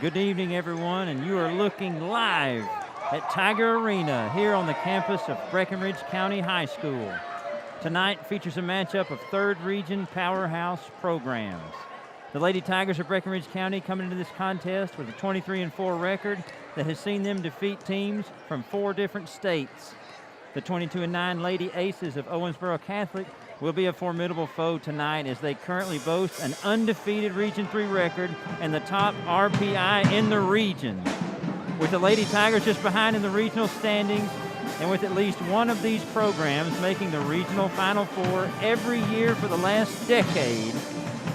Good evening, everyone, and you are looking live at Tiger Arena here on the campus of Breckenridge County High School. Tonight features a matchup of third region powerhouse programs. The Lady Tigers of Breckenridge County coming into this contest with a 23-4 record that has seen them defeat teams from 4 different states. The 22-9 Lady Aces of Owensboro Catholic will be a formidable foe tonight as they currently boast an undefeated Region 3 record and the top RPI in the region. With the Lady Tigers just behind in the regional standings, and with at least one of these programs making the regional Final Four every year for the last decade,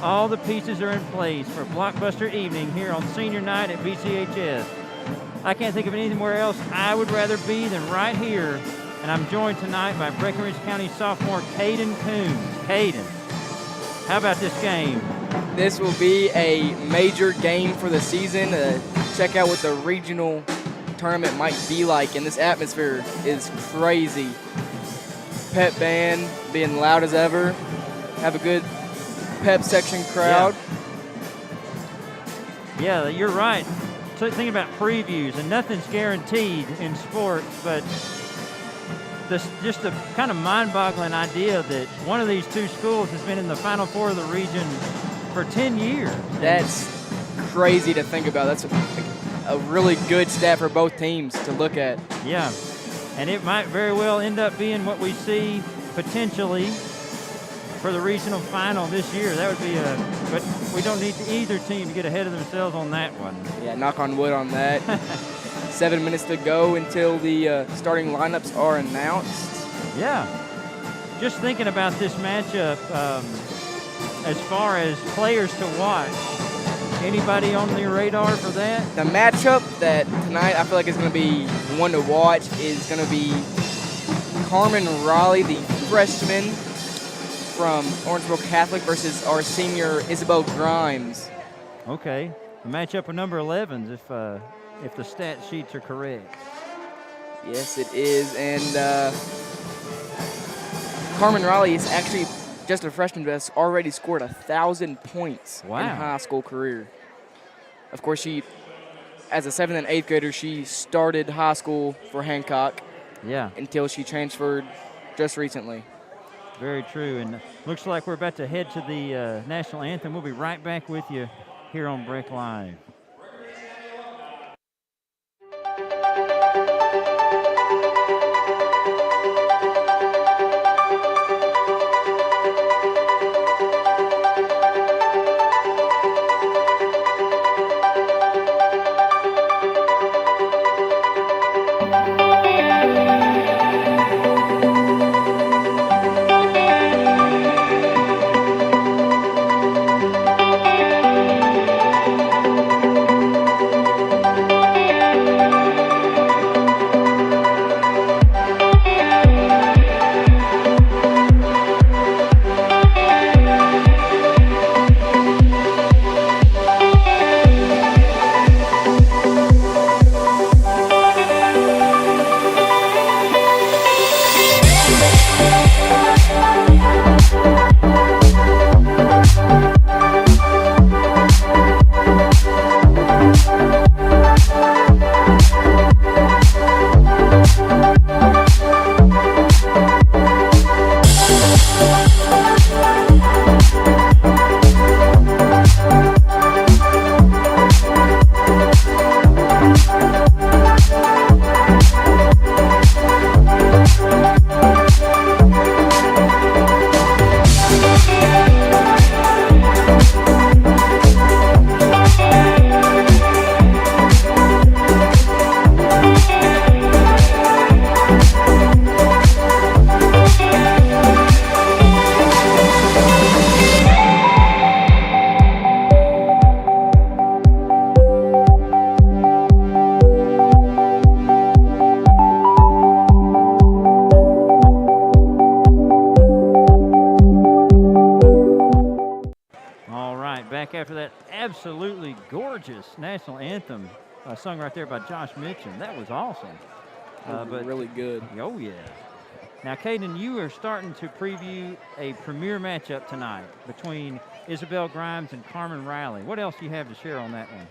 all the pieces are in place for a blockbuster evening here on senior night at BCHS. I can't think of anywhere else I would rather be than right here, and I'm joined tonight by Breckenridge County sophomore Caden Coons. Caden, how about this game? This will be a major game for the season. Check out what the regional tournament might be like, and this atmosphere is crazy. Pep band being loud as ever. Have a good pep section crowd. Yeah, you're right. So think about previews, and nothing's guaranteed in sports, but just a kind of mind-boggling idea that one of these two schools has been in the Final Four of the region for 10 years. That's crazy to think about. That's a really good stat for both teams to look at. Yeah, and it might very well end up being what we see potentially for the regional final this year. That would be but we don't need either team to get ahead of themselves on that one. Yeah, knock on wood on that. 7 minutes to go until the starting lineups are announced. Yeah, just thinking about this matchup, as far as players to watch, anybody on the radar for that? The matchup that tonight I feel like is going to be one to watch is going to be Carmen Raleigh, the freshman from Owensboro Catholic, versus our senior Isabel Grimes. Okay, a matchup of number 11s if the stat sheets are correct. Yes, it is, and Carmen Raleigh is actually just a freshman that's already scored 1,000 points in high school career. Of course, she, as a 7th and 8th grader, she started high school for Hancock. Yeah. Until she transferred just recently. Very true, and looks like we're about to head to the national anthem. We'll be right back with you here on Breck Live. After that absolutely gorgeous national anthem sung right there by Josh Mitchum. That was awesome. But really good. Oh, yeah. Now, Caden, you are starting to preview a premier matchup tonight between Isabel Grimes and Carmen Riley. What else do you have to share on that one?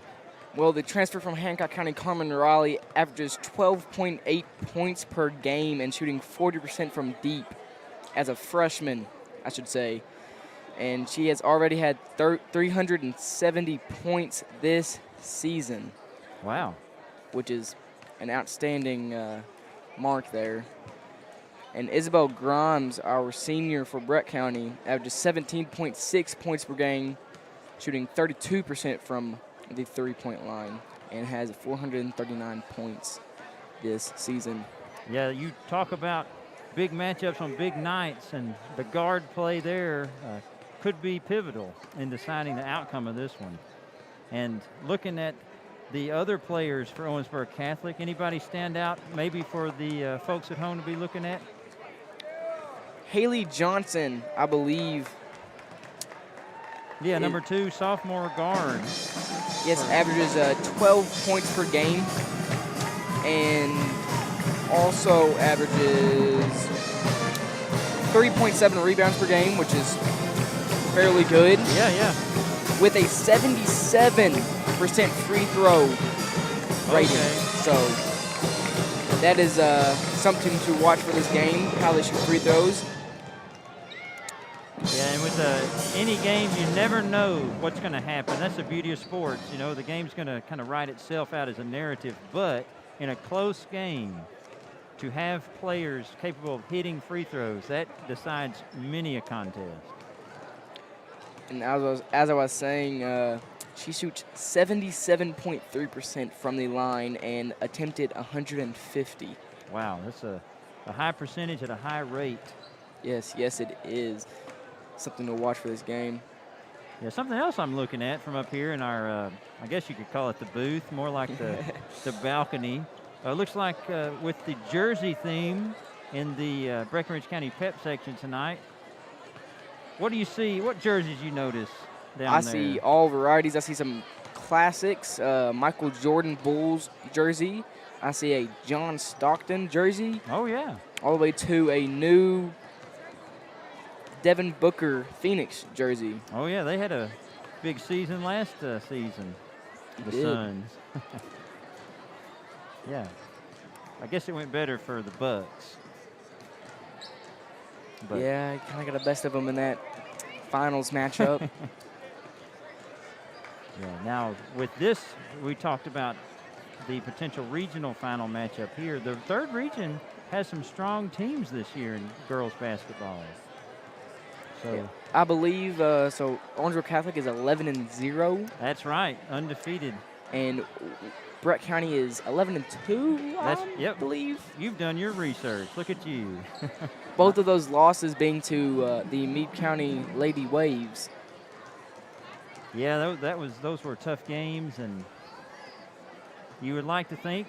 Well, the transfer from Hancock County, Carmen Riley, averages 12.8 points per game and shooting 40% from deep as a freshman, I should say. And she has already had 370 points this season. Wow. Which is an outstanding mark there. And Isabel Grimes, our senior for Brett County, averages 17.6 points per game, shooting 32% from the three-point line, and has 439 points this season. Yeah, you talk about big matchups on big nights, and the guard play there could be pivotal in deciding the outcome of this one. And looking at the other players for Owensboro Catholic, anybody stand out maybe for the folks at home to be looking at? Haley Johnson, I believe. Yeah, number 2, sophomore guard. Yes, averages 12 points per game and also averages 3.7 rebounds per game, which is fairly good. Yeah. With a 77% free throw rating. Okay. So that is something to watch for this game, how they shoot free throws. Yeah, and with any game, you never know what's going to happen. That's the beauty of sports. You know, the game's going to kind of write itself out as a narrative. But in a close game, to have players capable of hitting free throws, that decides many a contest. And as I was saying, she shoots 77.3% from the line and attempted 150. Wow, that's a high percentage at a high rate. Yes, it is. Something to watch for this game. Yeah, something else I'm looking at from up here in our, I guess you could call it the booth, more like the balcony. Looks like with the jersey theme in the Breckinridge County Pep section tonight. What do you see? What jerseys you notice down there? I see all varieties. I see some classics, Michael Jordan Bulls jersey. I see a John Stockton jersey. Oh, yeah. All the way to a new Devin Booker Phoenix jersey. Oh, yeah, they had a big season last season, the Suns. Yeah, I guess it went better for the Bucks. But yeah, kind of got the best of them in that finals matchup. Yeah, now with this, we talked about the potential regional final matchup here. The third region has some strong teams this year in girls basketball. So yeah. I believe, so Owensboro Catholic is 11-0. That's right, undefeated. And Brett County is 11-2, I believe. You've done your research. Look at you. Both of those losses being to the Meade County Lady Waves. Yeah, those were tough games, and you would like to think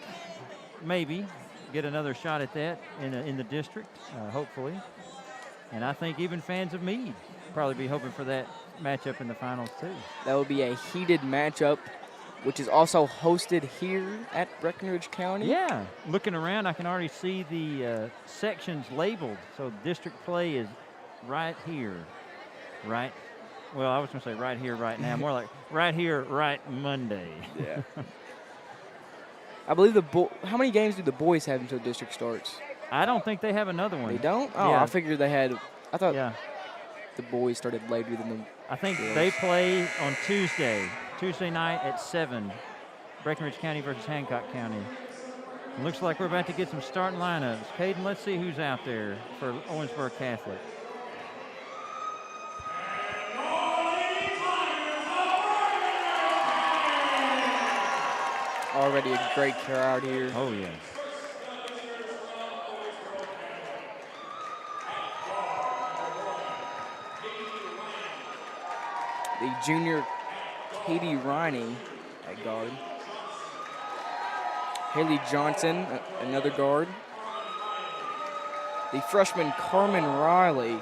maybe get another shot at that in the district, hopefully. And I think even fans of Meade probably be hoping for that matchup in the finals too. That would be a heated matchup, which is also hosted here at Breckinridge County. Yeah, looking around, I can already see the sections labeled. So district play is right here, right? Well, I was going to say right here, right now. More like right here, right Monday. Yeah. I believe how many games do the boys have until district starts? I don't think they have another one. They don't? Oh, yeah. I figured they had. I thought the boys started later than the I think girls. They play on Tuesday night at 7, Breckinridge County versus Hancock County. It looks like we're about to get some starting lineups. Caden, let's see who's out there for Owensboro Catholic. Already a great crowd here. Oh, yeah. The junior Katie Riney at guard. Haley Johnson, another guard. The freshman Carmen Riley.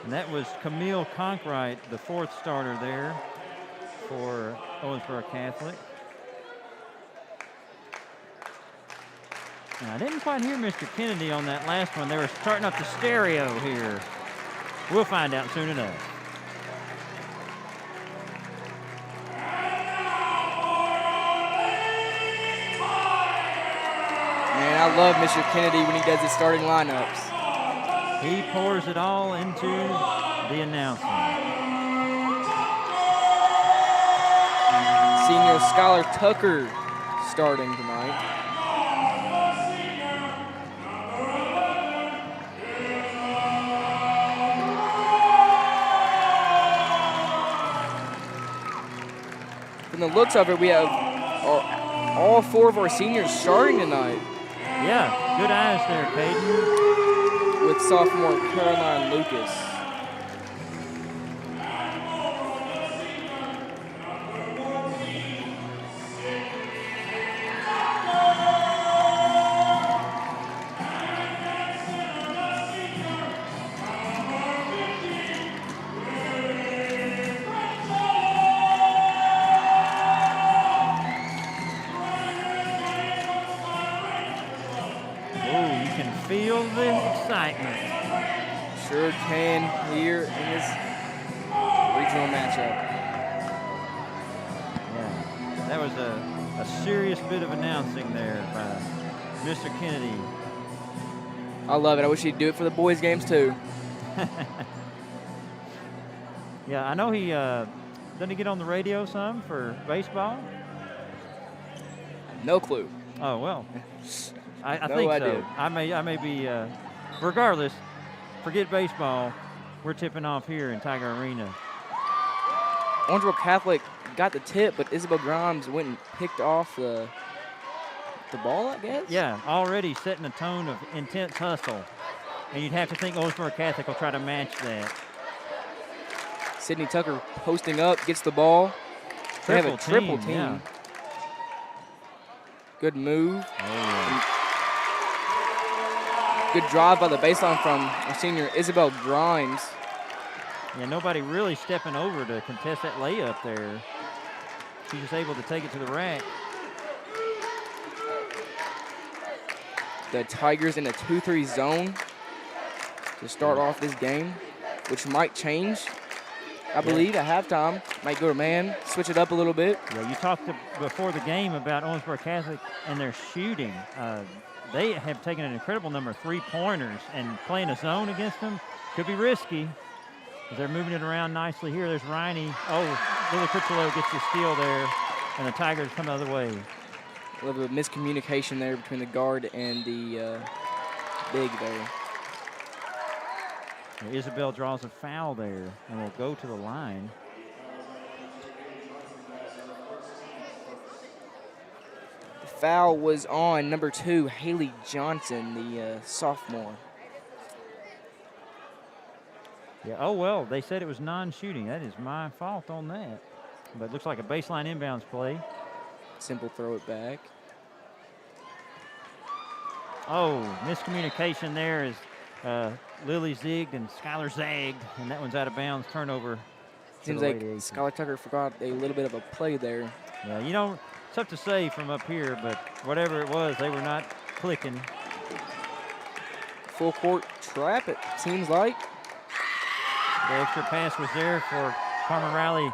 And that was Camille Conkright, the fourth starter there for Owensboro Catholic. And I didn't quite hear Mr. Kennedy on that last one. They were starting up the stereo here. We'll find out soon enough. Man, I love Mr. Kennedy when he does his starting lineups. He pours it all into the announcement. Senior Skylar Tucker starting tonight. From the looks of it, we have all 4 of our seniors starting tonight. Yeah, good eyes there, Caden. With sophomore Caroline Lucas. Feel the excitement. Sure can here in this regional matchup. Yeah, that was a serious bit of announcing there by Mr. Kennedy. I love it. I wish he'd do it for the boys' games too. Yeah, I know he doesn't he get on the radio some for baseball? No clue. Oh well. I No think idea. so. I may be. Regardless, forget baseball. We're tipping off here in Tiger Arena. Owensboro Catholic got the tip, but Isabel Grimes went and picked off the ball, I guess. Yeah, already setting a tone of intense hustle, and you'd have to think Owensboro Catholic will try to match that. Sydney Tucker posting up, gets the ball. They have a triple team. Yeah. Good move. Oh, yeah. Good drive by the baseline from our senior Isabel Grimes. Yeah, nobody really stepping over to contest that layup there. She's just able to take it to the rack. The Tigers in a 2-3 zone to start off this game, which might change, I believe, at halftime. Might go to man, switch it up a little bit. Yeah, you talked before the game about Owensboro Catholic and their shooting. They have taken an incredible number of three-pointers, and playing a zone against them could be risky. As they're moving it around nicely here. There's Riney. Oh, Lily Critchlow gets the steal there, and the Tigers come the other way. A little bit of miscommunication there between the guard and the big there. Isabel draws a foul there and will go to the line. The foul was on number 2, Haley Johnson, the sophomore. Yeah. Oh, well, they said it was non-shooting. That is my fault on that. But it looks like a baseline inbounds play. Simple throw it back. Oh, miscommunication there as Lily zigged and Skylar zagged, and that one's out of bounds. Turnover. Seems like Skylar Tucker forgot a little bit of a play there. Yeah, you know, it's tough to say from up here, but whatever it was, they were not clicking. Full court trap, it seems like. The extra pass was there for Carmen Riley.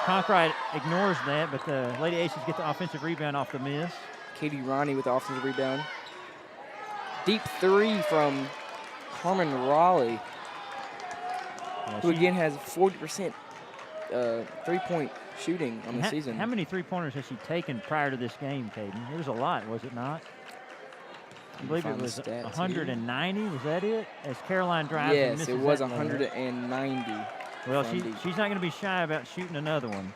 Conkright ignores that, but the Lady Aces get the offensive rebound off the miss. Katie Ronnie with the offensive rebound. Deep three from Carmen Raleigh, who again has 40% three-point shooting on the season. How many three-pointers has she taken prior to this game, Caden? It was a lot, was it not? I believe it was 190. Was that it? As Caroline drives and misses. Yes, it was that 190. Well, she's not going to be shy about shooting another one.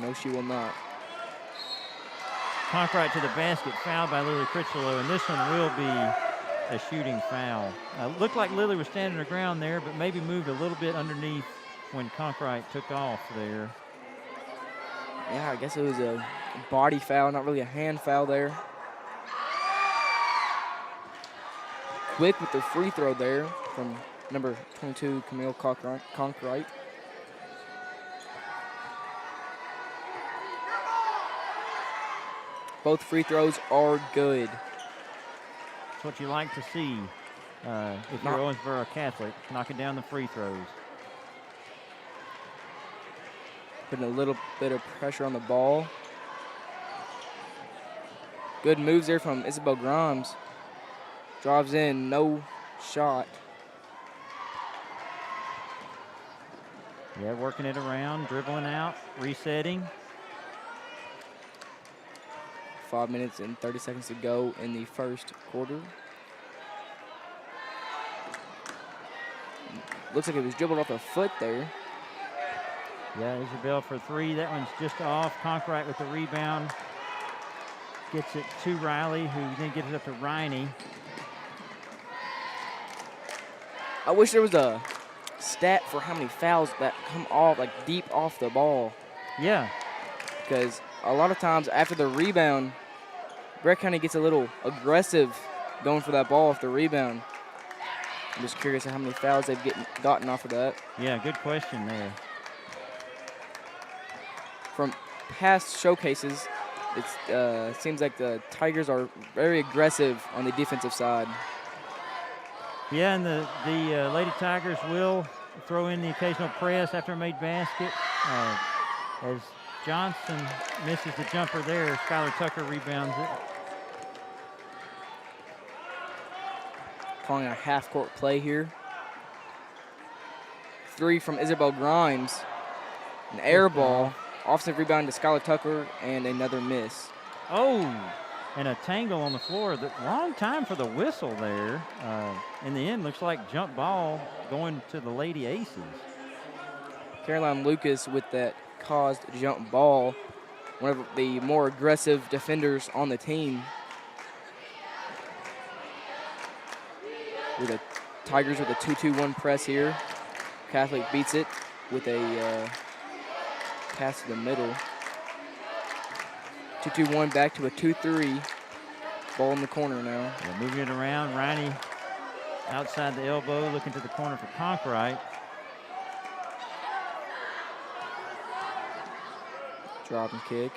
No, she will not. Conkright to the basket, fouled by Lily Critchlow, and this one will be a shooting foul. Looked like Lily was standing her ground there, but maybe moved a little bit underneath when Conkright took off there. Yeah, I guess it was a body foul, not really a hand foul there. Quick with the free throw there from number 22, Camille Conkright. Both free throws are good. That's what you like to see if you're Owensboro Catholic, knocking down the free throws. Putting a little bit of pressure on the ball. Good moves there from Isabel Grimes. Drives in, no shot. Yeah, working it around, dribbling out, resetting. 5 minutes and 30 seconds to go in the first quarter. Looks like it was dribbled off the foot there. Yeah, Isabel for three. That one's just off. Conkright with the rebound. Gets it to Riley, who then gives it up to Riney. I wish there was a stat for how many fouls that come off, like deep off the ball. Yeah. Because a lot of times after the rebound, Brett County gets a little aggressive going for that ball off the rebound. I'm just curious how many fouls they've gotten off of that. Yeah, good question there. From past showcases, it seems like the Tigers are very aggressive on the defensive side. Yeah, and the Lady Tigers will throw in the occasional press after a made basket. As Johnson misses the jumper there, Skylar Tucker rebounds it. Calling a half-court play here. Three from Isabel Grimes. An air ball. Offensive rebound to Skylar Tucker, and another miss. Oh, and a tangle on the floor. The long time for the whistle there. In the end, looks like jump ball going to the Lady Aces. Caroline Lucas with that caused jump ball. One of the more aggressive defenders on the team. With the Tigers with a 2-2-1 press here. Catholic beats it with a pass to the middle. 2-2-1 back to a 2-3. Ball in the corner now. Yeah, moving it around. Riney outside the elbow, looking to the corner for Conkright. Drop and kick.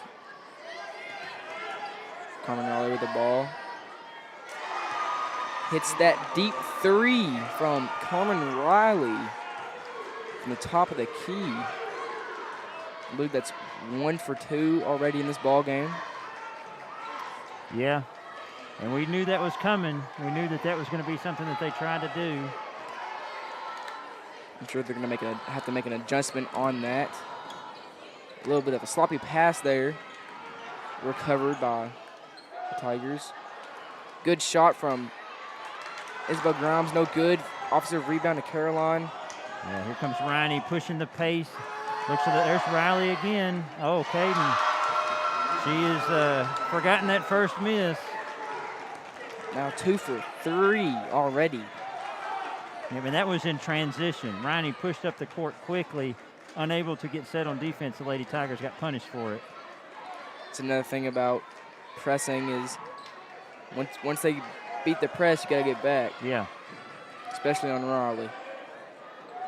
Carmen Riley with the ball. Hits that deep three from Carmen Riley from the top of the key. I believe that's 1 for 2 already in this ball game. Yeah, and we knew that was coming. We knew that was going to be something that they tried to do. I'm sure they're going to have to make an adjustment on that. A little bit of a sloppy pass there. Recovered by the Tigers. Good shot from Isabel Grimes, no good. Offensive rebound to Caroline. Yeah, here comes Riney pushing the pace. Looks at there's Riley again. Oh, Caden. She has forgotten that first miss. Now 2 for 3 already. Yeah, I mean, that was in transition. Riney pushed up the court quickly, unable to get set on defense. The Lady Tigers got punished for it. It's another thing about pressing is once they beat the press, you got to get back. Yeah. Especially on Raleigh.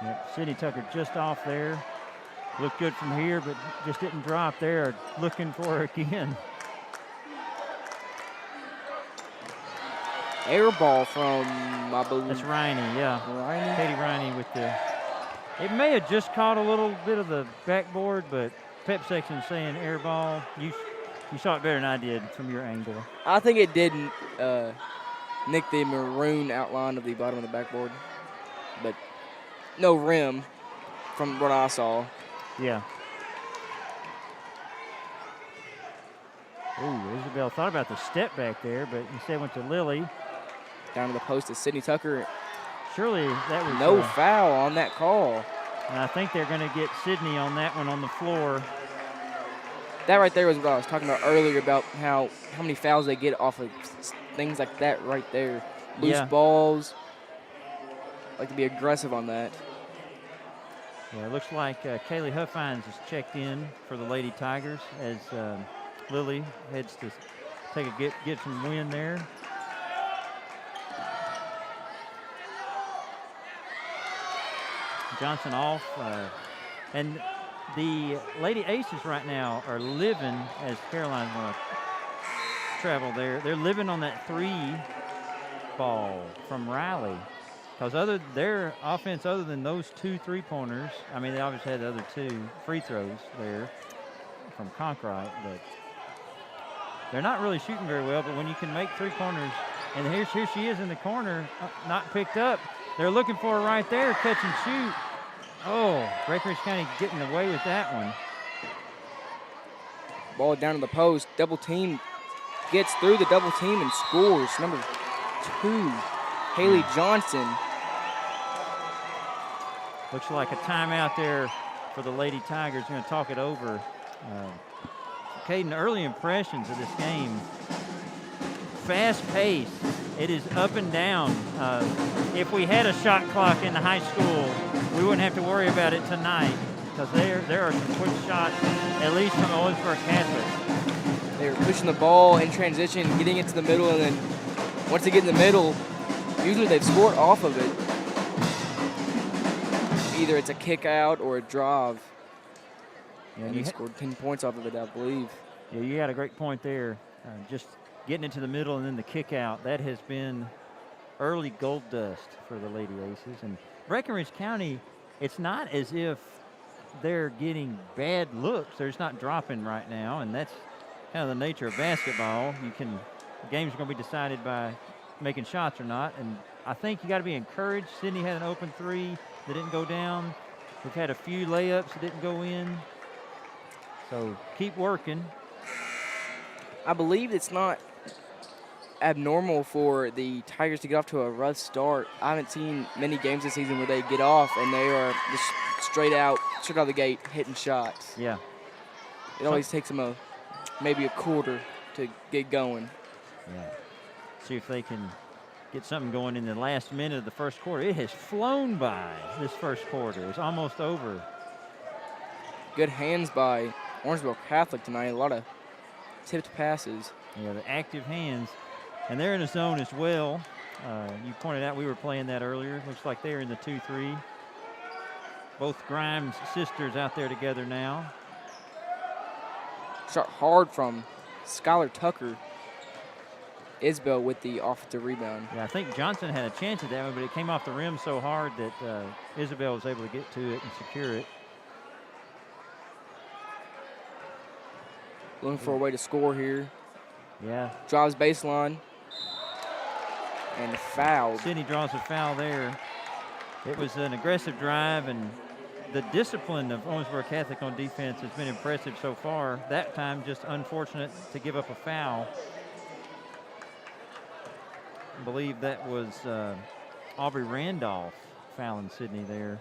Yep, Sydney Tucker just off there. Looked good from here, but just didn't drop there. Looking for her again. Air ball from, I believe. That's Riney, yeah. Riney? Katie Riney with the. It may have just caught a little bit of the backboard, but pep section saying air ball. You saw it better than I did from your angle. I think it did nick the maroon outline of the bottom of the backboard, but no rim from what I saw. Yeah. Ooh, Isabel thought about the step back there, but instead went to Lily. Down to the post is Sydney Tucker. Surely that was no foul on that call. And I think they're going to get Sydney on that one on the floor. That right there was what I was talking about earlier about how many fouls they get off of things like that right there. Loose balls. Like to be aggressive on that. Yeah, it looks like Kaylee Huffines is checked in for the Lady Tigers as Lily heads to take a get some win there. Johnson off. And the Lady Aces right now are living, as Caroline's going to travel there, they're living on that 3 ball from Riley. Because their offense, other than those 2 3-pointers, I mean, they obviously had the other 2 free throws there from Conkright, but They're not really shooting very well, but when you can make three-pointers, and here she is in the corner, not picked up. They're looking for her right there, catch and shoot. Oh, Breckenridge County getting away with that one. Ball down to the post, double team, gets through the double team and scores. Number 2, Haley Johnson. Looks like a timeout there for the Lady Tigers. Going to talk it over. Caden, early impressions of this game. Fast pace. It is up and down. If we had a shot clock in the high school, we wouldn't have to worry about it tonight because there are some quick shots, at least from Owensboro Catholic. They were pushing the ball in transition, getting it to the middle, and then once they get in the middle, usually they've scored off of it. Either it's a kick out or a drive. Yeah, and he scored 10 points off of it, I believe. Yeah, you got a great point there. Just getting it to the middle and then the kick out. That has been early gold dust for the Lady Aces. And Breckenridge County, it's not as if they're getting bad looks. They're just not dropping right now, and that's kind of the nature of basketball. The game's going to be decided by making shots or not, and I think you got to be encouraged. Sydney had an open three that didn't go down. We've had a few layups that didn't go in. So keep working. I believe it's not abnormal for the Tigers to get off to a rough start. I haven't seen many games this season where they get off and they are just straight out of the gate hitting shots. Yeah. It always takes them maybe a quarter to get going. Yeah. See if they can get something going in the last minute of the first quarter. It has flown by this first quarter. It's almost over. Good hands by Owensboro Catholic tonight. A lot of tipped passes. Yeah, the active hands. And they're in a zone as well. You pointed out we were playing that earlier. Looks like they're in the 2-3. Both Grimes sisters out there together now. Shot hard from Skylar Tucker. Isbell with the offensive rebound. Yeah, I think Johnson had a chance at that one, but it came off the rim so hard that Isabel was able to get to it and secure it. Looking for a way to score here. Yeah. Drives baseline. And fouled. Sydney draws a foul there. It was an aggressive drive, and the discipline of Owensboro Catholic on defense has been impressive so far. That time just unfortunate to give up a foul. I believe that was Aubrey Randolph fouling Sydney there.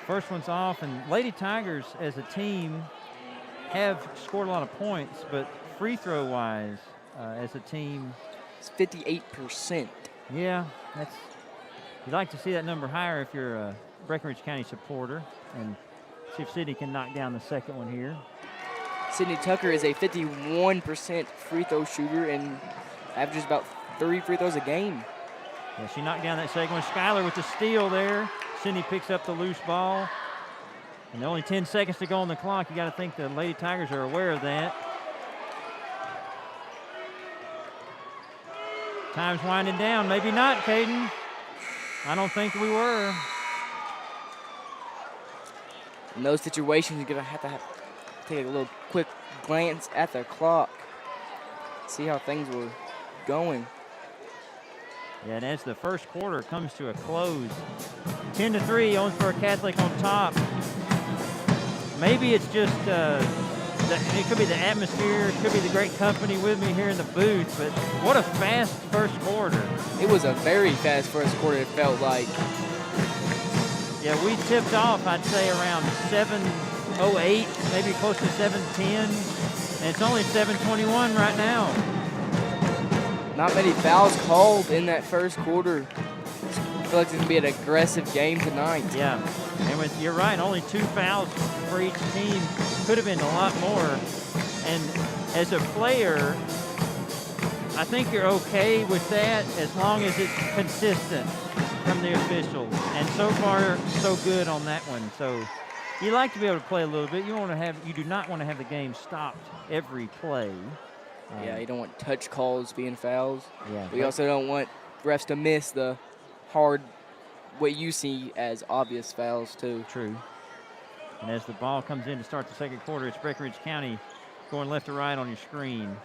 First one's off, and Lady Tigers as a team have scored a lot of points, but free throw wise as a team, it's 58%. Yeah, you'd like to see that number higher if you're a Breckenridge County supporter, and see if Sydney can knock down the second one here. Sydney Tucker is a 51% free throw shooter and averages about 3 free throws a game. Yeah, she knocked down that second one. Skylar with the steal there. Sydney picks up the loose ball. And only 10 seconds to go on the clock. You got to think the Lady Tigers are aware of that. Time's winding down. Maybe not, Caden. I don't think we were. In those situations, you're going to have to take a little quick glance at the clock, see how things were going. Yeah, and as the first quarter comes to a close, 10-3, Owensboro Catholic on top. Maybe it's just, it could be the atmosphere, it could be the great company with me here in the booth, but what a fast first quarter. It was a very fast first quarter, it felt like. Yeah, we tipped off, I'd say, around 7:08, maybe close to 7:10, and it's only 7:21 right now. Not many fouls called in that first quarter. I feel like it's going to be an aggressive game tonight. Yeah, and you're right, only 2 fouls for each team. Could have been a lot more. And as a player, I think you're okay with that as long as it's consistent from the officials. And so far, so good on that one. So you like to be able to play a little bit. You do not want to have the game stopped every play. Yeah, you don't want touch calls being fouls. Yeah. We also don't want refs to miss the hard, what you see as obvious fouls too. True. And as the ball comes in to start the second quarter, it's Breckenridge County going left to right on your screen.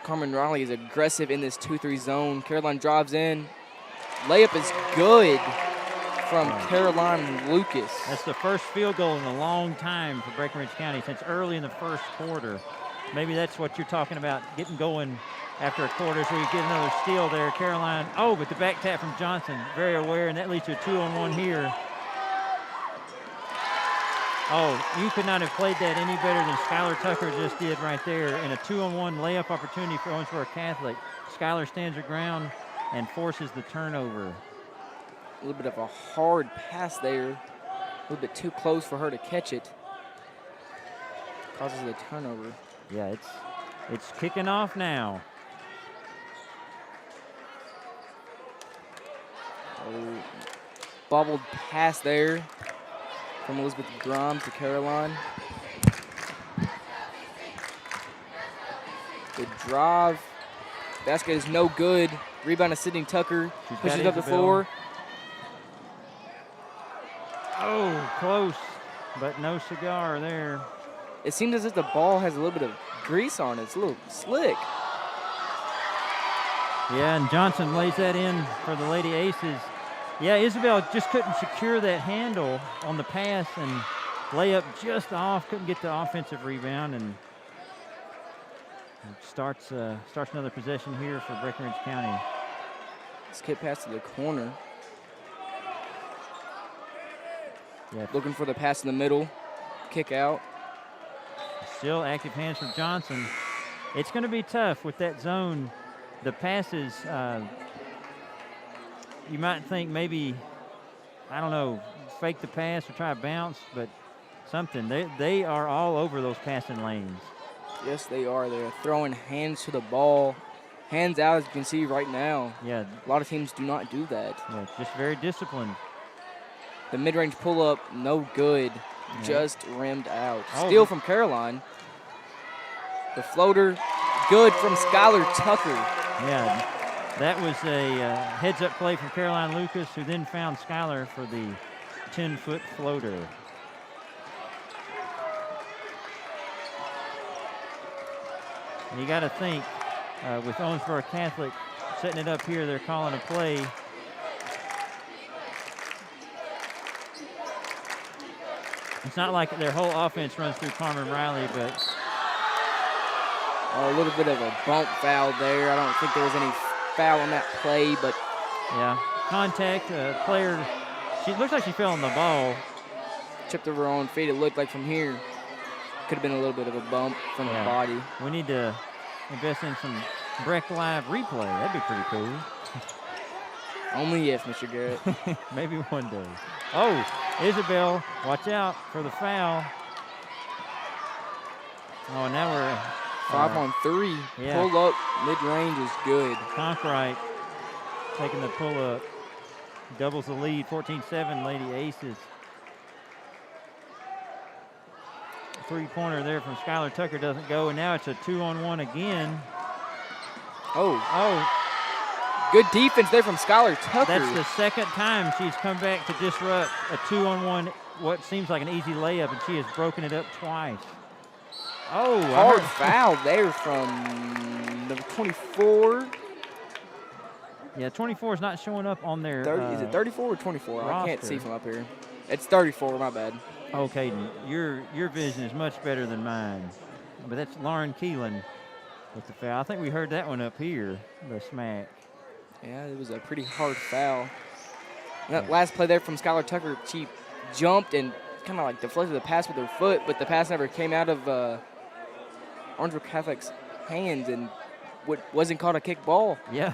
Carmen Riley is aggressive in this 2-3 zone. Caroline drives in. Layup is good from Caroline Lucas. That's the first field goal in a long time for Breckenridge County since early in the first quarter. Maybe that's what you're talking about, getting going after a quarter, so you get another steal there. Caroline, but the back tap from Johnson, very aware, and that leads to a 2-on-1 here. You could not have played that any better than Skylar Tucker just did right there in a 2-on-1 layup opportunity for Owensboro Catholic. Skylar stands her ground and forces the turnover. A little bit of a hard pass there. A little bit too close for her to catch it. Causes the turnover. Yeah, it's kicking off now. Bobbled pass there from Elizabeth Grom to Caroline. The drive. Basket is no good. Rebound is Sydney Tucker. Pushes it up the floor. Close, but no cigar there. It seems as if the ball has a little bit of grease on it. It's a little slick. Yeah, and Johnson lays that in for the Lady Aces. Yeah, Isabel just couldn't secure that handle on the pass and layup just off. Couldn't get the offensive rebound, and starts another possession here for Breckenridge County. Skip pass to the corner. Yeah. Looking for the pass in the middle. Kick out. Still active hands from Johnson. It's going to be tough with that zone. The passes, you might think maybe, I don't know, fake the pass or try to bounce, but something. They are all over those passing lanes. Yes, they are. They're throwing hands to the ball. Hands out, as you can see right now. Yeah. A lot of teams do not do that. Yeah, just very disciplined. The mid-range pull-up, no good. Yeah. Just rimmed out. Steal from Caroline. The floater, good from Skylar Tucker. Yeah, that was a heads-up play from Caroline Lucas, who then found Skylar for the 10-foot floater. And you got to think, with Owensboro Catholic setting it up here, they're calling a play. It's not like their whole offense runs through Carmen Riley, but a little bit of a bump foul there. I don't think there was any foul on that play, but yeah, contact. Player, she looks like she fell on the ball. Chipped over her own feet. It looked like from here could have been a little bit of a bump from her body. We need to invest in some Breck Live replay. That'd be pretty cool. Only if, Mr. Garrett. Maybe one day. Oh, Isabel, watch out for the foul. Oh, now we're 5 on 3. Yeah. Pull up, mid-range is good. Conkright taking the pull up. Doubles the lead, 14-7, Lady Aces. Three-pointer there from Skylar Tucker doesn't go, and now it's a 2-on-1 again. Oh. Good defense there from Skylar Tucker. That's the second time she's come back to disrupt a 2-on-1, what seems like an easy layup, and she has broken it up twice. Oh, hard foul there from number 24. Yeah, 24 is not showing up on their 30, is it 34 or 24? roster. I can't see from up here. It's 34, my bad. Okay, your vision is much better than mine. But that's Lauren Keelan with the foul. I think we heard that one up here, the smack. Yeah, it was a pretty hard foul. And that last play there from Skylar Tucker, she jumped and kind of like deflected the pass with her foot, but the pass never came out of Owensboro Catholic's hands and wasn't called a kick ball. Yeah,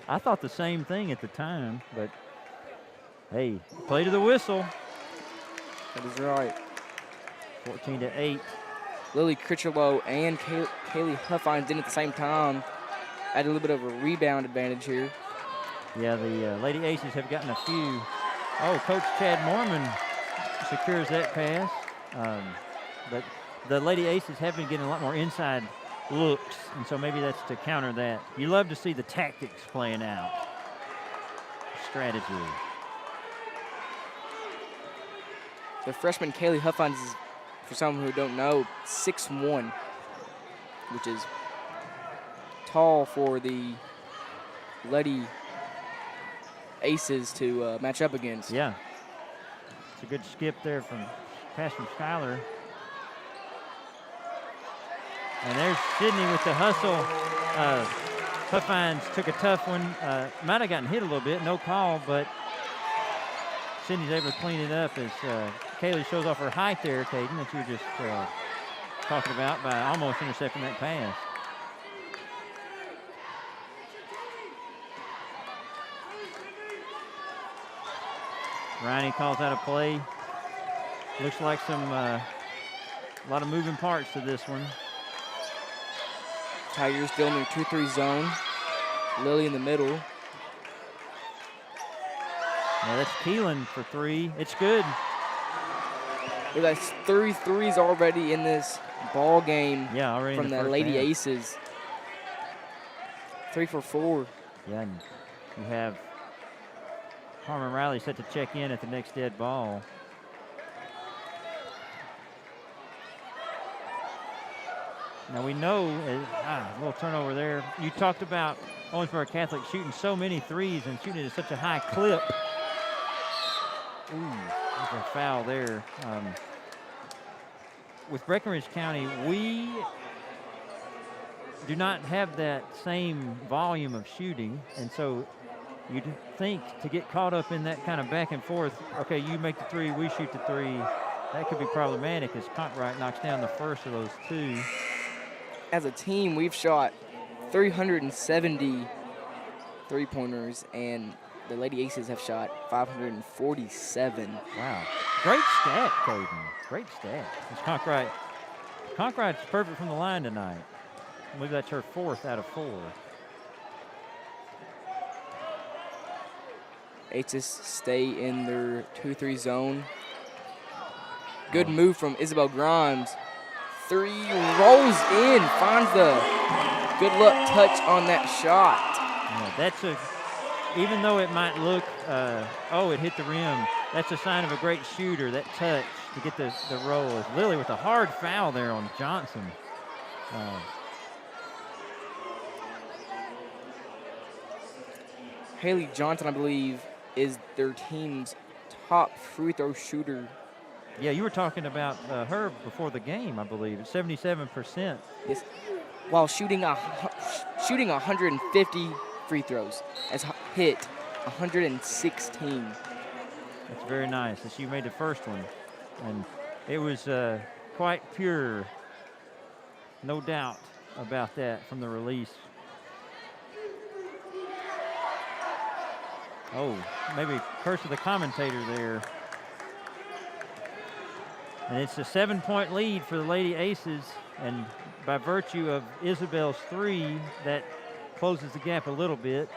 I thought the same thing at the time, but hey, play to the whistle. That is right. 14-8. Lily Critchlow and Kaylee Huffines in at the same time. Had a little bit of a rebound advantage here. Yeah, the Lady Aces have gotten a few. Oh, Coach Chad Mormon secures that pass. But the Lady Aces have been getting a lot more inside looks, and so maybe that's to counter that. You love to see the tactics playing out. Strategy. The freshman Kaylee Huffines is, for some who don't know, 6'1", which is tall for the Lady Aces to match up against. Yeah. It's a good skip there from Schuyler. And there's Sydney with the hustle. Huffines took a tough one. Might have gotten hit a little bit, no call, but Sydney's able to clean it up as Kaylee shows off her height there, Caden, that you were just talking about by almost intercepting that pass. Riney calls out a play. Looks like a lot of moving parts to this one. Tigers still in their 2-3 zone. Lily in the middle. Yeah, that's Keelan for 3. It's good. That's 3 threes already in this ball game. Yeah, already from in the the first Lady half. Aces. 3 for 4. Yeah, and you have Harmon Riley set to check in at the next dead ball. Now we know, a little turnover there. You talked about Owensboro Catholic shooting so many threes and shooting it at such a high clip. Ooh, there's a foul there. With Breckenridge County, we do not have that same volume of shooting, and so you'd think to get caught up in that kind of back and forth, okay, you make the 3, we shoot the 3, that could be problematic as Contwright knocks down the first of those 2. As a team, we've shot 370 three-pointers, and the Lady Aces have shot 547. Wow. Great stat, Caden. Great stat. It's Conkright's perfect from the line tonight. I believe that's her 4th out of 4. Aces stay in their 2-3 zone. Good move from Isabel Grimes. 3 rolls in, finds the good luck touch on that shot. Yeah, that's even though it might look, it hit the rim, that's a sign of a great shooter, that touch to get the roll. Is Lily with a hard foul there on Johnson. Haley Johnson, I believe, is their team's top free throw shooter. Yeah, you were talking about her before the game, I believe. 77%. Yes, while shooting 150 free throws, has hit 116. That's very nice. And she made the first one, and it was quite pure. No doubt about that from the release. Oh, maybe curse of the commentator there. And it's a 7-point lead for the Lady Aces, and by virtue of Isabel's 3, that closes the gap a little bit.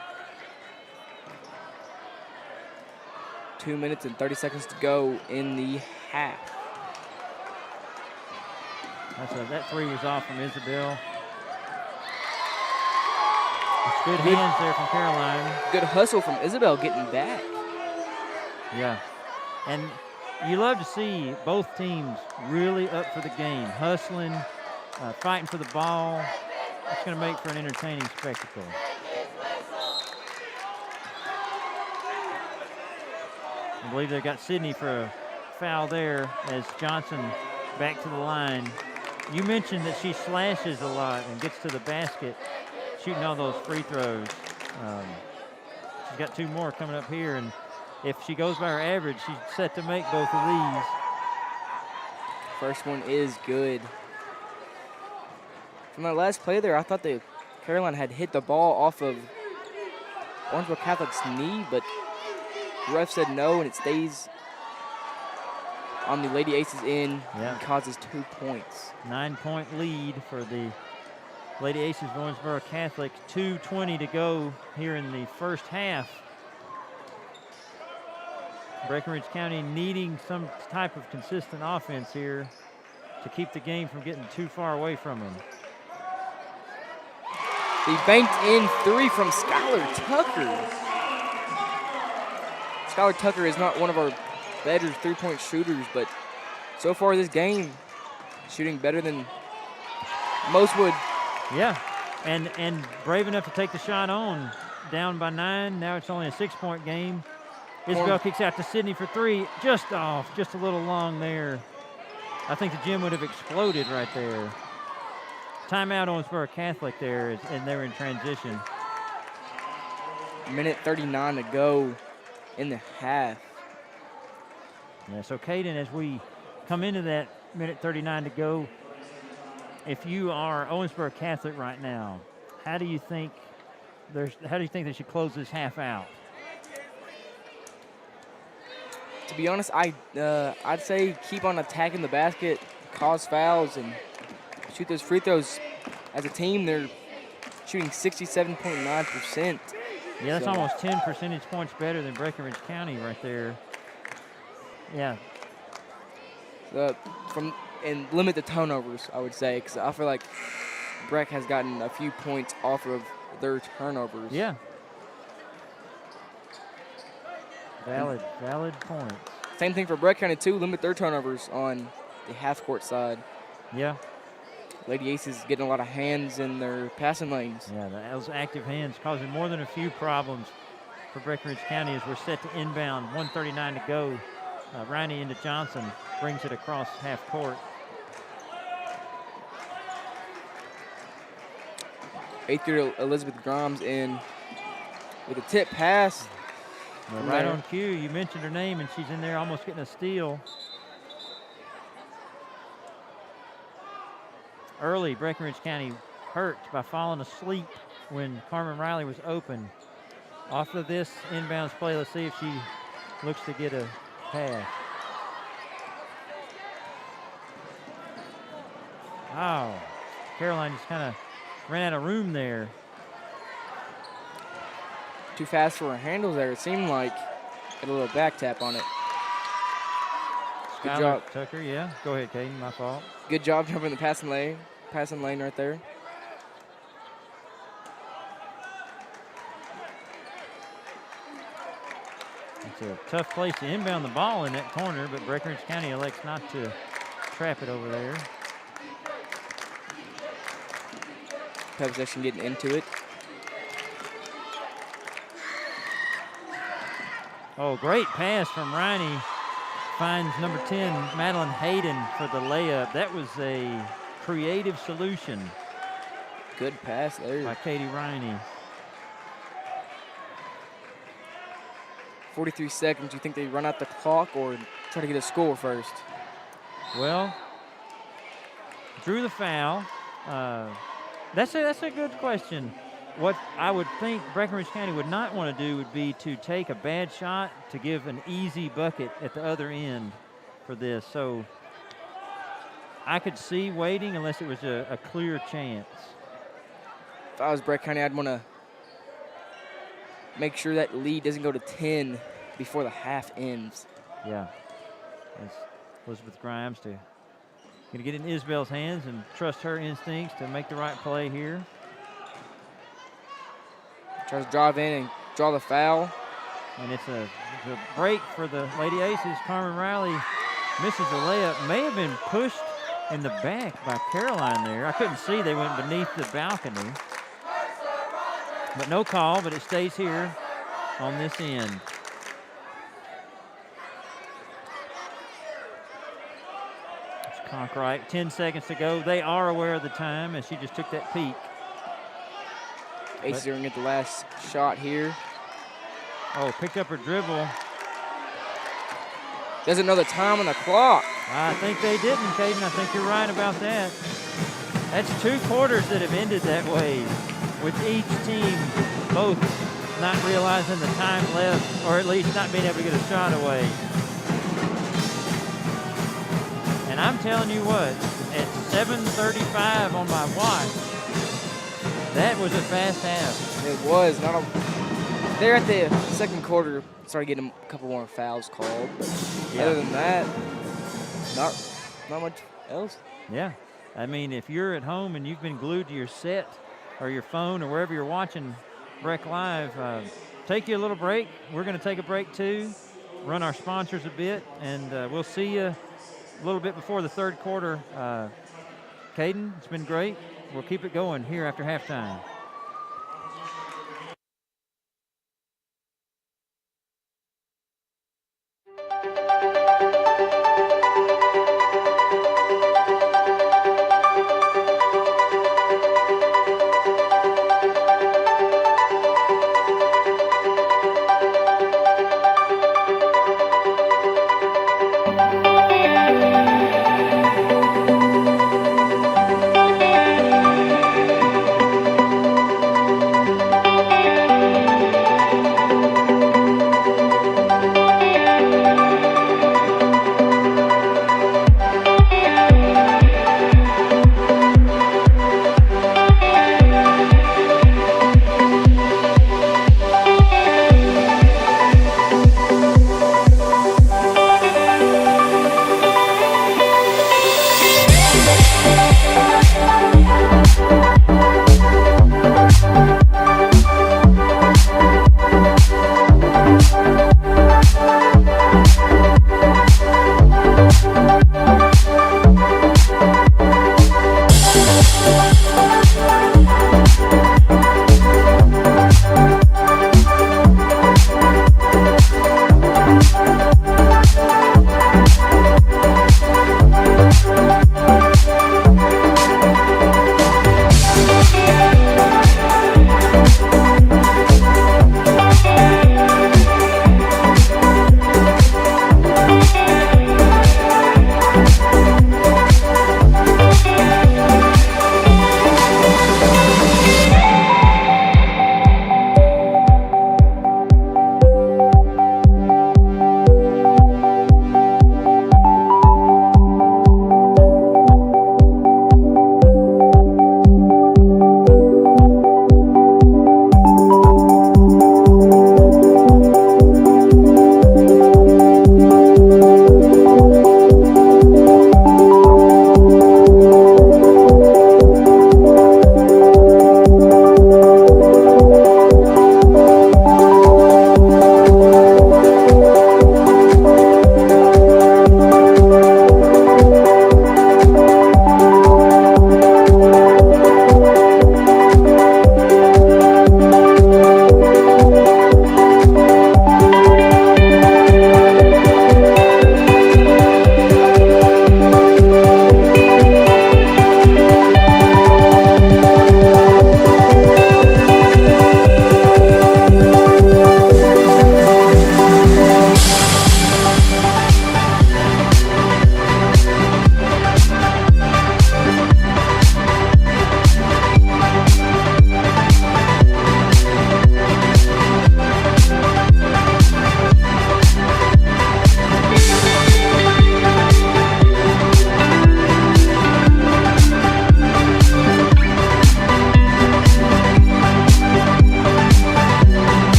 2 minutes and 30 seconds to go in the half. That 3 was off from Isabel. It's good hands there from Caroline. Good hustle from Isabel getting back. Yeah, and you love to see both teams really up for the game, hustling, fighting for the ball. It's going to make for an entertaining spectacle. I believe they've got Sydney for a foul there as Johnson back to the line. You mentioned that she slashes a lot and gets to the basket, shooting all those free throws. She's got 2 more coming up here, and if she goes by her average, she's set to make both of these. First one is good. From that last play there, I thought that Caroline had hit the ball off of Owensboro Catholic's knee, but the ref said no, and it stays on the Lady Aces end and causes 2 points. 9-point lead for the Lady Aces of Owensboro Catholic. 2:20 to go here in the first half. Breckenridge County needing some type of consistent offense here to keep the game from getting too far away from them. The banked in 3 from Skylar Tucker. Skylar Tucker is not one of our better three-point shooters, but so far this game, shooting better than most would. Yeah, and brave enough to take the shot on. Down by 9. Now it's only a 6-point game. Isabel kicks out to Sydney for 3. Just off, just a little long there. I think the gym would have exploded right there. Timeout Owensboro Catholic there, and they're in transition. Minute 39 to go in the half. Yeah, so Caden, as we come into that minute 39 to go, if you are Owensboro Catholic right now, how do you think they should close this half out? To be honest, I'd say keep on attacking the basket, cause fouls, and shoot those free throws. As a team, they're shooting 67.9%. Yeah, that's almost 10 percentage points better than Breckenridge County right there. Yeah. And limit the turnovers, I would say, because I feel like Breck has gotten a few points off of their turnovers. Yeah. Valid points. Same thing for Breck County, too. Limit their turnovers on the half-court side. Yeah. Lady Aces getting a lot of hands in their passing lanes. Yeah, those active hands causing more than a few problems for Breckenridge County as we're set to inbound. 1:39 to go. Riney into Johnson, brings it across half court. Eighth grader Elizabeth Grimes in with a tip pass. Well, right on cue. You mentioned her name, and she's in there almost getting a steal. Early, Breckenridge County hurt by falling asleep when Carmen Riley was open. Off of this inbounds play, let's see if she looks to get a pass. Oh, Caroline just kind of ran out of room there. Too fast for her handles there, it seemed like. Got a little back tap on it. Good job. Tucker, yeah. Go ahead, Caden, my fault. Good job jumping the passing lane right there. It's a tough place to inbound the ball in that corner, but Breckenridge County elects not to trap it over there. Possession getting into it. Oh, great pass from Riney. Finds number 10, Madeline Hayden, for the layup. That was a creative solution. Good pass there. By Katie Riney. 43 seconds. You think they run out the clock or try to get a score first? Well, drew the foul. That's a good question. What I would think Breckenridge County would not want to do would be to take a bad shot to give an easy bucket at the other end for this. So I could see waiting unless it was a clear chance. If I was Breck County, I'd want to make sure that lead doesn't go to 10 before the half ends. Yeah. That's Elizabeth Grimes going to get it in Isabel's hands and trust her instincts to make the right play here. Tries to drive in and draw the foul. And it's a break for the Lady Aces. Carmen Riley misses the layup. May have been pushed in the back by Caroline there. I couldn't see. They went beneath the balcony. But no call, but it stays here on this end. It's Conkright. 10 seconds to go. They are aware of the time as she just took that peek. Aces are going to get the last shot here. Oh, picked up her dribble. Doesn't know the time on the clock. I think they didn't, Caden. I think you're right about that. That's 2 quarters that have ended that way, with each team both not realizing the time left, or at least not being able to get a shot away. And I'm telling you what, at 7:35 on my watch, that was a fast half. It was. There at the second quarter, started getting a couple more fouls called. Yeah. Other than that, not much else. Yeah. I mean, if you're at home and you've been glued to your set or your phone or wherever you're watching Breck Live, take you a little break. We're going to take a break too. run our sponsors a bit, and we'll see you a little bit before the third quarter. Caden, it's been great. We'll keep it going here after halftime.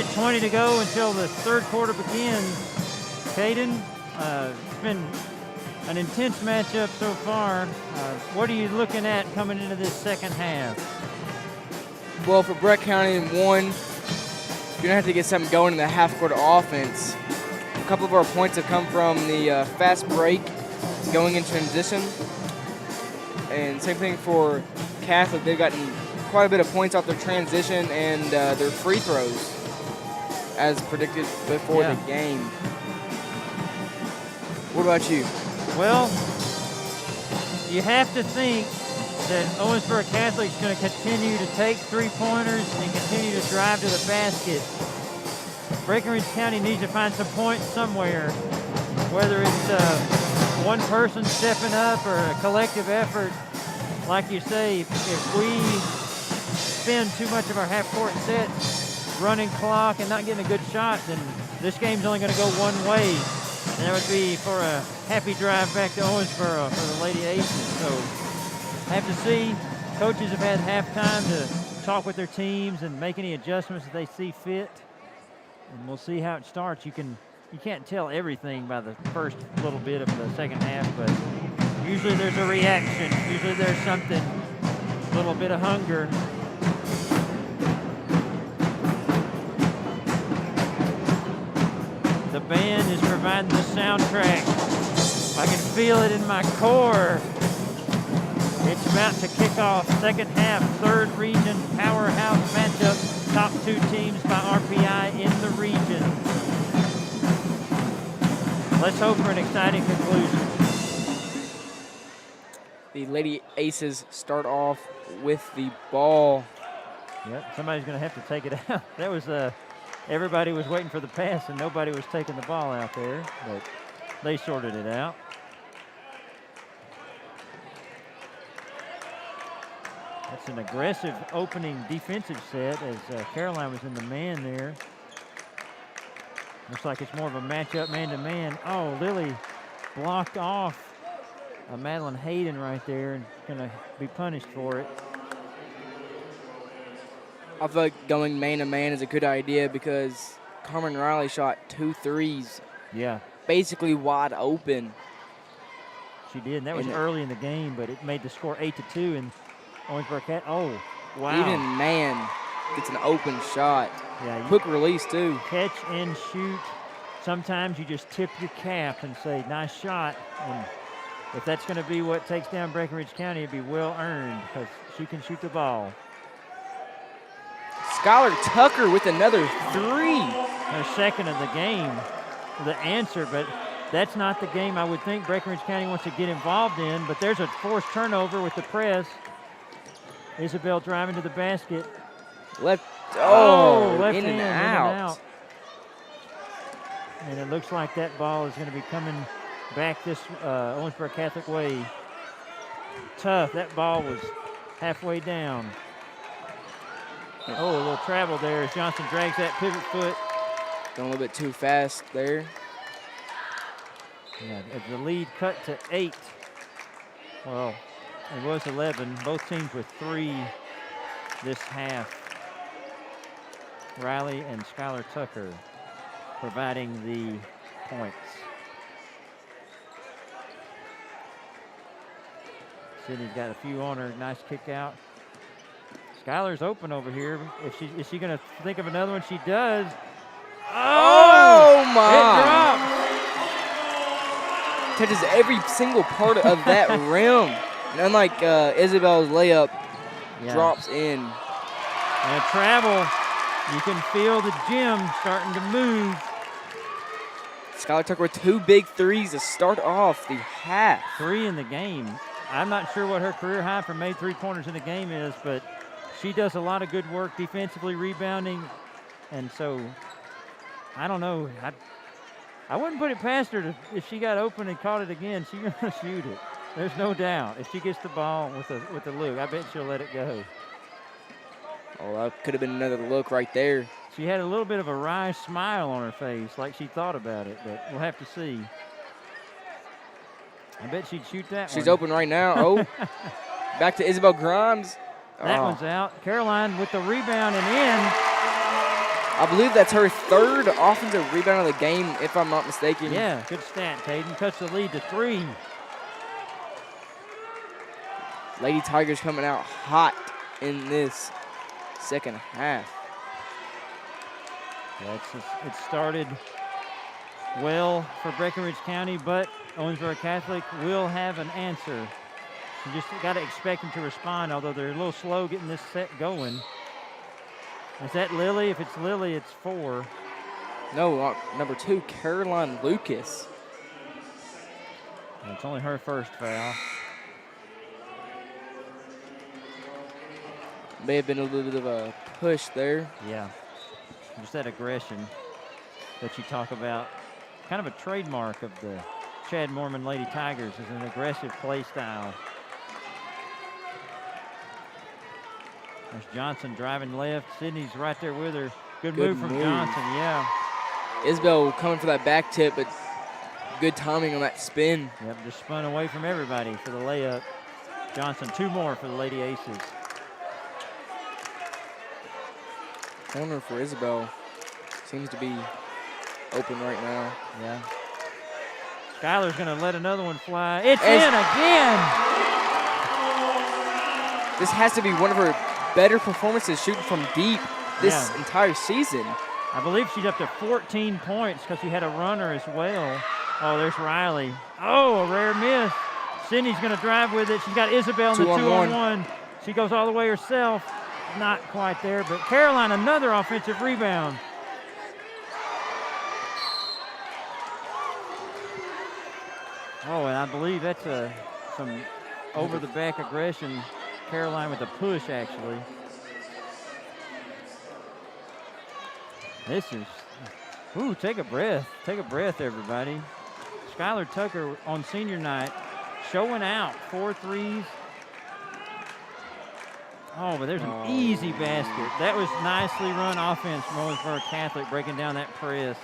minute 20 to go until the third quarter begins. Caden, it's been an intense matchup so far. What are you looking at coming into this second half? Well, for Breck County, one, you're going to have to get something going in the half-court offense. A couple of our points have come from the fast break going in transition. And same thing for Catholic. They've gotten quite a bit of points off their transition and their free throws, as predicted before the game. What about you? Well, you have to think that Owensboro Catholic's going to continue to take three-pointers and continue to drive to the basket. Breckenridge County needs to find some points somewhere, whether it's one person stepping up or a collective effort. Like you say, if we spend too much of our half-court sets running clock and not getting a good shot, then this game's only going to go one way. And that would be for a happy drive back to Owensboro for the Lady Aces. So have to see. Coaches have had halftime to talk with their teams and make any adjustments that they see fit. And we'll see how it starts. You can't tell everything by the first little bit of the second half, but usually there's a reaction. Usually there's something, a little bit of hunger. The band is providing the soundtrack. I can feel it in my core. It's about to kick off second half, third region powerhouse matchup. Top two teams by RPI in the region. Let's hope for an exciting conclusion. The Lady Aces start off with the ball. Yep, somebody's going to have to take it out. That was everybody was waiting for the pass and nobody was taking the ball out there, but they sorted it out. That's an aggressive opening defensive set as Caroline was in the man there. Looks like it's more of a matchup man-to-man. Oh, Lily blocked off Madeline Hayden right there and going to be punished for it. I feel like going man-to-man is a good idea because Carmen Riley shot 2 threes. Yeah. Basically wide open. She did, and that was early in the game, but it made the score 8-2, and Owensboro Cat, oh, wow. Even man gets an open shot. Yeah, quick release, too. Catch and shoot. Sometimes you just tip your cap and say, nice shot. And if that's going to be what takes down Breckenridge County, it'd be well earned because she can shoot the ball. Skylar Tucker with another three. Her second of the game, the answer, but that's not the game I would think Breckenridge County wants to get involved in, but there's a forced turnover with the press. Isabel driving to the basket. Left in and out. And it looks like that ball is going to be coming back this Owensboro Catholic way. Tough. That ball was halfway down. Oh, a little travel there as Johnson drags that pivot foot. Going a little bit too fast there. Yeah, the lead cut to 8. Well, it was 11. Both teams with 3 this half. Riley and Skylar Tucker providing the points. Sydney's got a few on her. Nice kick out. Skylar's open over here. Is she going to think of another one? She does. Oh my! It drops. Touches every single part of that rim. And unlike Isabel's layup, drops in. And travel. You can feel the gym starting to move. Skylar Tucker with 2 big threes to start off the half. 3 in the game. I'm not sure what her career high for made three-pointers in the game is, but she does a lot of good work defensively, rebounding. And so, I don't know. I wouldn't put it past her if she got open and caught it again. She's going to shoot it. There's no doubt. If she gets the ball with the look, I bet she'll let it go. Oh, that could have been another look right there. She had a little bit of a wry smile on her face, like she thought about it, but we'll have to see. I bet she'd shoot that one. She's open right now. Oh, back to Isabel Grimes. That one's out. Caroline with the rebound and in. I believe that's her third offensive rebound of the game, if I'm not mistaken. Yeah, good stat, Caden. Cuts the lead to 3. Lady Tigers coming out hot in this second half. It started well for Breckenridge County, but Owensboro Catholic will have an answer. You just got to expect them to respond, although they're a little slow getting this set going. Is that Lily? If it's Lily, it's 4. No, number 2, Caroline Lucas. It's only her first foul. May have been a little bit of a push there. Yeah, just that aggression that you talk about. Kind of a trademark of the Chad Mormon Lady Tigers is an aggressive play style. There's Johnson driving left. Sydney's right there with her. Good move from Johnson, yeah. Isabel coming for that back tip, but good timing on that spin. Yep, just spun away from everybody for the layup. Johnson, 2 more for the Lady Aces. Corner for Isabel seems to be open right now. Yeah. Skylar's going to let another one fly. It's in again. This has to be one of her better performances shooting from deep this entire season. I believe she's up to 14 points because she had a runner as well. Oh, there's Riley. Oh, a rare miss. Sydney's going to drive with it. She's got Isabel in the 2-on-1. She goes all the way herself. Not quite there, but Caroline, another offensive rebound. Oh, and I believe that's some over-the-back aggression. Caroline with a push, actually. This is, ooh, take a breath. Take a breath, everybody. Skylar Tucker on senior night showing out. 4 threes. Oh, but there's an easy basket. That was nicely run offense from Owensboro Catholic, breaking down that press.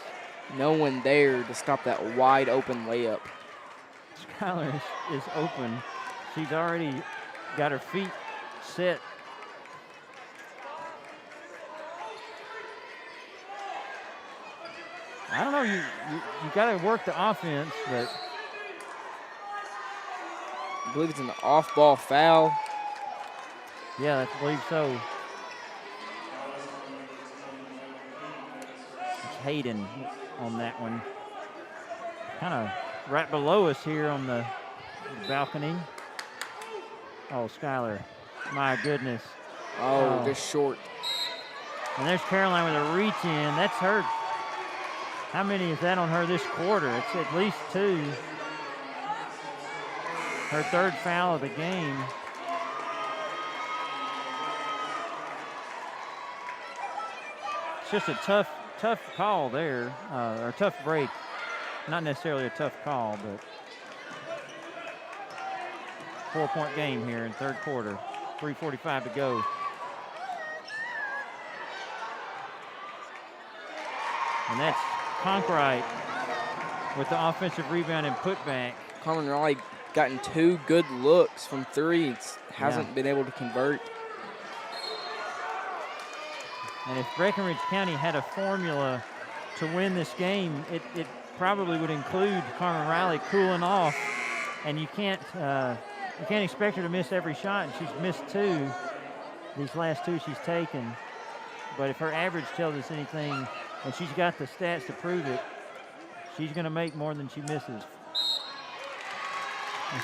No one there to stop that wide open layup. Skylar is open. She's already got her feet set. I don't know, you got to work the offense, but I believe it's an off-ball foul. Yeah, I believe so. It's Hayden on that one. Kind of right below us here on the balcony. Oh, Skylar. My goodness. Oh, just short. And there's Caroline with a reach in. That's her. How many is that on her this quarter? It's at least 2. Her 3rd foul of the game. It's just a tough call there, or tough break. Not necessarily a tough call, but 4-point game here in 3rd quarter. 3:45 to go. And that's Conkright with the offensive rebound and putback. Carmen Raleigh gotten 2 good looks from 3. Hasn't been able to convert. And if Breckenridge County had a formula to win this game, it probably would include Carmen Riley cooling off. And you can't expect her to miss every shot. She's missed 2. These last 2 she's taken. But if her average tells us anything, and she's got the stats to prove it, she's going to make more than she misses.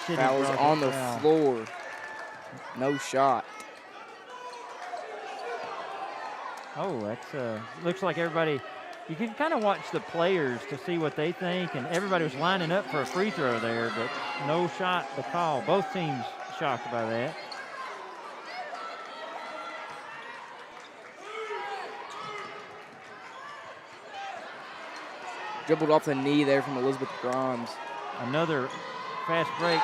Foul's on the floor. No shot. Oh, that's looks like everybody. You can kind of watch the players to see what they think, and everybody was lining up for a free throw there, but no shot to call. Both teams shocked by that. Dribbled off the knee there from Elizabeth Grimes. Another fast break.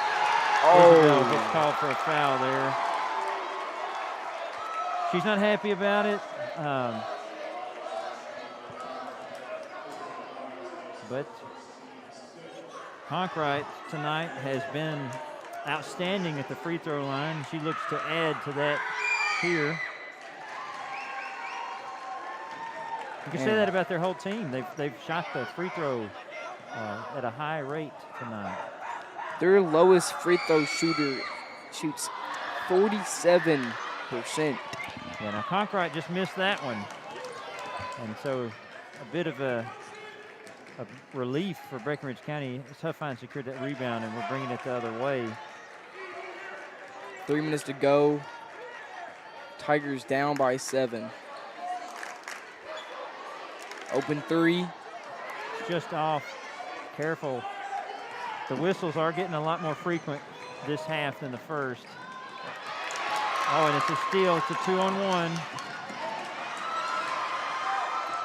Oh. Isabel gets called for a foul there. She's not happy about it. But Conkright tonight has been outstanding at the free throw line. She looks to add to that here. You can say that about their whole team. They've shot the free throw at a high rate tonight. Their lowest free throw shooter shoots 47%. Yeah, now Conkright just missed that one. And so a bit of a relief for Breckenridge County. It's tough to secure that rebound, and we're bringing it the other way. 3 minutes to go. Tigers down by 7. Open three. Just off. Careful. The whistles are getting a lot more frequent this half than the first. Oh, and it's a steal. It's a 2-on-1.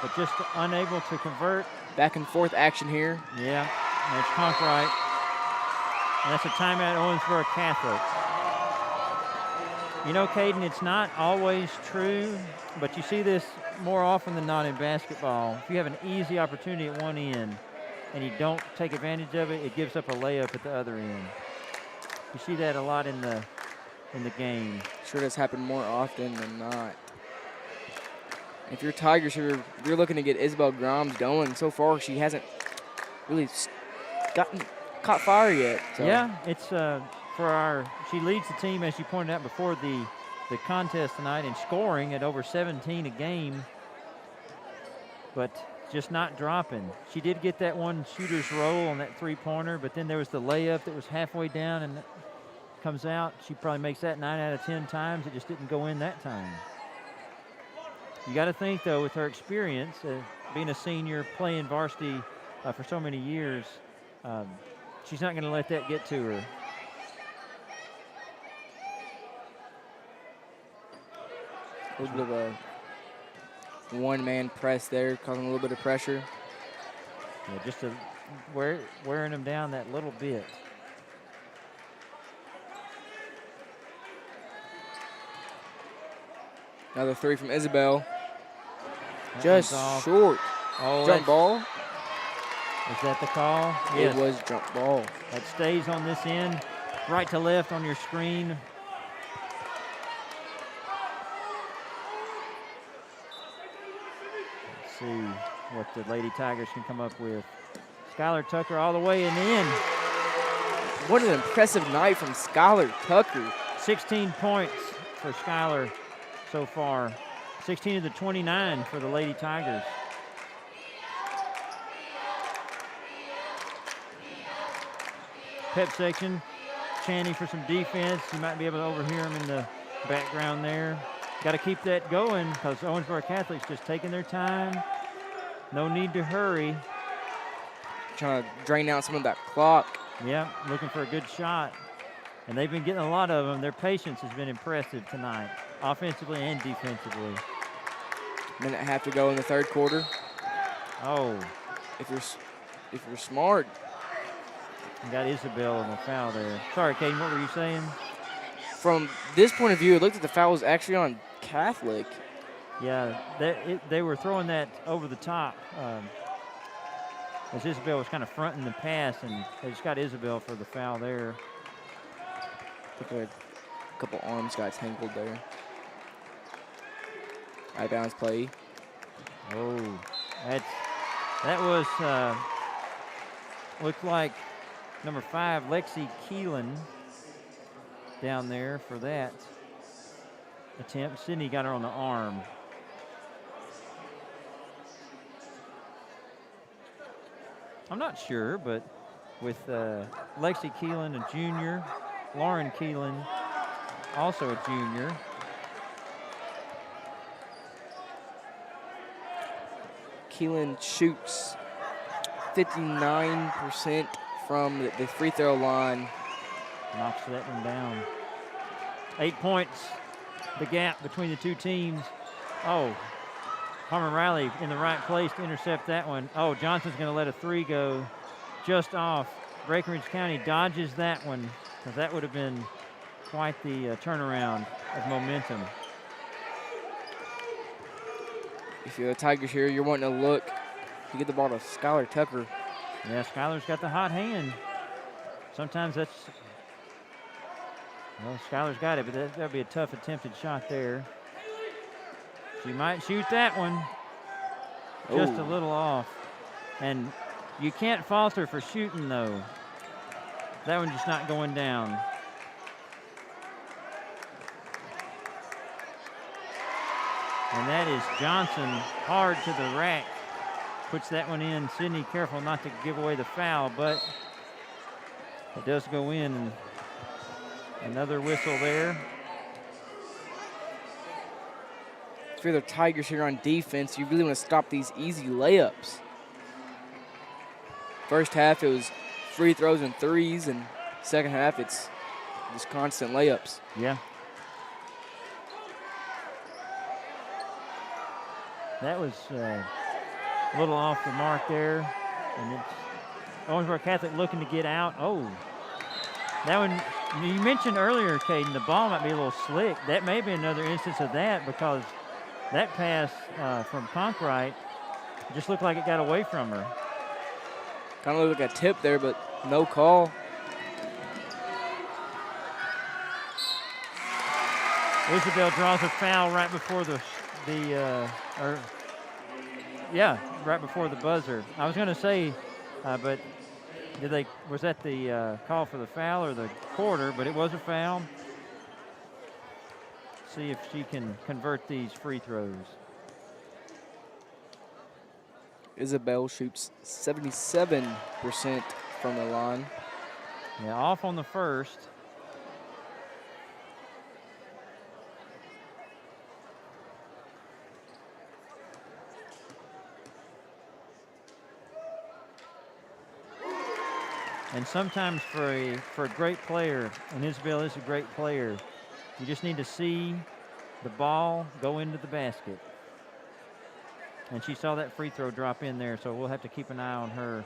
But just unable to convert. Back and forth action here. Yeah, there's Conkright. And that's a timeout, Owensboro Catholic. You know, Caden, it's not always true, but you see this more often than not in basketball. If you have an easy opportunity at one end and you don't take advantage of it, it gives up a layup at the other end. You see that a lot in the game. Sure does happen more often than not. If you're Tigers, you're looking to get Isabel Grimes going. So far, she hasn't really caught fire yet. So. Yeah, it's she leads the team, as you pointed out before the contest tonight, in scoring at over 17 a game, but just not dropping. She did get that one shooter's roll on that three-pointer, but then there was the layup that was halfway down and comes out. She probably makes that 9 out of 10 times. It just didn't go in that time. You got to think, though, with her experience, being a senior, playing varsity for so many years, she's not going to let that get to her. A little bit of a one-man press there, causing a little bit of pressure. Yeah, just wearing them down that little bit. Another three from Isabel. That just short. Oh, jump ball. Is that the call? Yes. It was jump ball. That stays on this end, right to left on your screen. Let's see what the Lady Tigers can come up with. Skylar Tucker all the way and in. What an impressive night from Skylar Tucker. 16 points for Skylar so far. 16 of the 29 for the Lady Tigers. Pep section, Chaney for some defense. You might be able to overhear him in the background there. Got to keep that going because Owensboro Catholic's just taking their time. No need to hurry. Trying to drain out some of that clock. Yeah, looking for a good shot. And they've been getting a lot of them. Their patience has been impressive tonight, offensively and defensively. Minute and a half to go in the third quarter. Oh. If you're smart. You got Isabel in the foul there. Sorry, Caden, what were you saying? From this point of view, it looked like the foul was actually on Catholic. Yeah, they were throwing that over the top as Isabel was kind of fronting the pass, and they just got Isabel for the foul there. Looked like a couple arms got tangled there. Out of bounds play. Oh, that was looked like number 5, Lexi Keelan, down there for that attempt. Sydney got her on the arm. I'm not sure, but with Lexi Keelan, a junior, Lauren Keelan, also a junior. Keelan shoots 59% from the free throw line. Knocks that one down. 8 points, the gap between the two teams. Oh, Carmen Riley in the right place to intercept that one. Oh, Johnson's going to let a three go just off. Breckenridge County dodges that one because that would have been quite the turnaround of momentum. If you're the Tigers here, you're wanting to look to get the ball to Skylar Tucker. Yeah, Skylar's got the hot hand. Sometimes that's, well, Skylar's got it, but that'd be a tough attempted shot there. She might shoot that one. just a Ooh. little off. And you can't falter for shooting, though. That one's just not going down. And that is Johnson hard to the rack. Puts that one in. Sydney careful not to give away the foul, but it does go in. And another whistle there. If you're the Tigers here on defense, you really want to stop these easy layups. First half, it was free throws and threes, and second half, it's just constant layups. Yeah. That was a little off the mark there. And it's Owensboro Catholic looking to get out. Oh, that one, you mentioned earlier, Caden, the ball might be a little slick. That may be another instance of that because that pass from Conkright just looked like it got away from her. Kind of looked like a tip there, but no call. Isabel draws a foul right before right before the buzzer. I was going to say, but was that the call for the foul or the quarter? But it was a foul. See if she can convert these free throws. Isabel shoots 77% from the line. Yeah, off on the first. And sometimes for a great player, and Isabel is a great player, you just need to see the ball go into the basket. And she saw that free throw drop in there, so we'll have to keep an eye on her